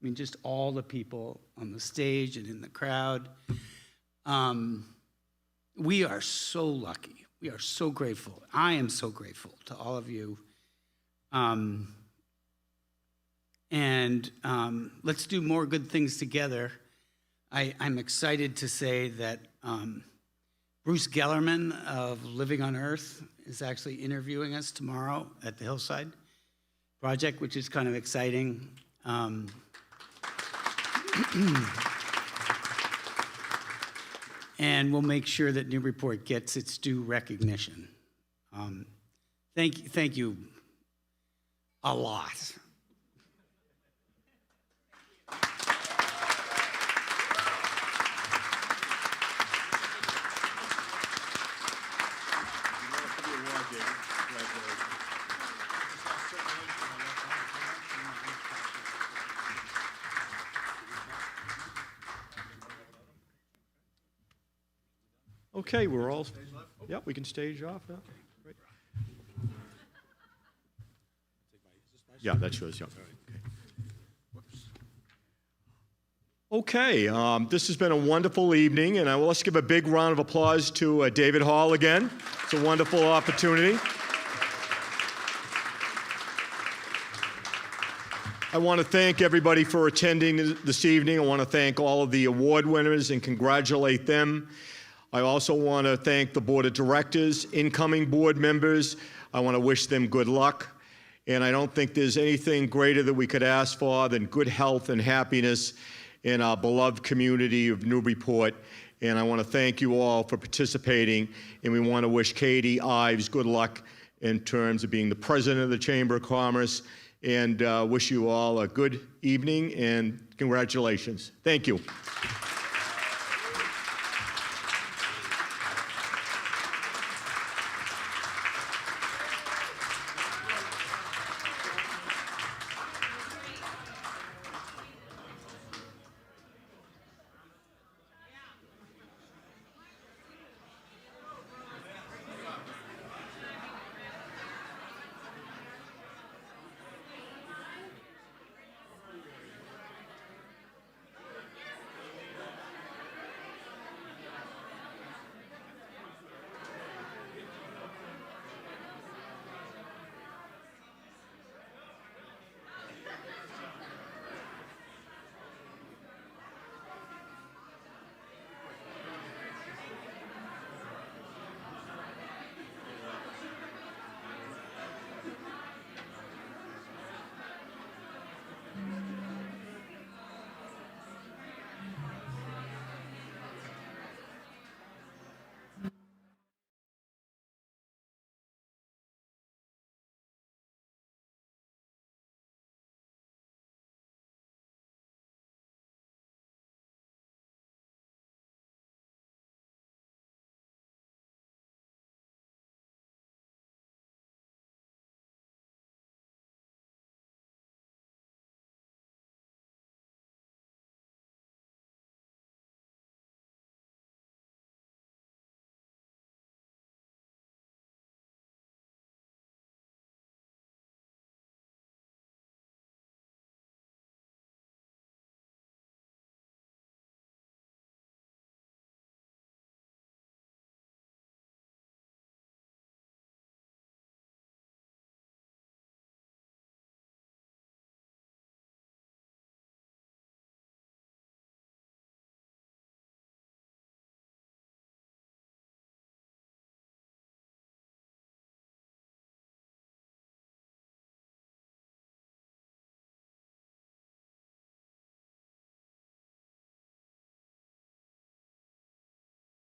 I mean, just all the people on the stage and in the crowd. We are so lucky. We are so grateful. I am so grateful to all of you. Let's do more good things together. I'm excited to say that Bruce Gellerman of Living on Earth is actually interviewing us tomorrow at the Hillside Project, which is kind of exciting. And we'll make sure that Newburyport gets its due recognition. Thank you a lot. Okay, we're all, yeah, we can stage off. Yeah, great. Yeah, that's yours. Yeah. Okay, this has been a wonderful evening, and let's give a big round of applause to David Hall again. It's a wonderful opportunity. I want to thank everybody for attending this evening. I want to thank all of the award winners and congratulate them. I also want to thank the board of directors, incoming board members. I want to wish them good luck. And I don't think there's anything greater that we could ask for than good health and happiness in our beloved community of Newburyport. And I want to thank you all for participating. And we want to wish Katie Ives good luck in terms of being the president of the Chamber of Commerce. And wish you all a good evening and congratulations. Thank you.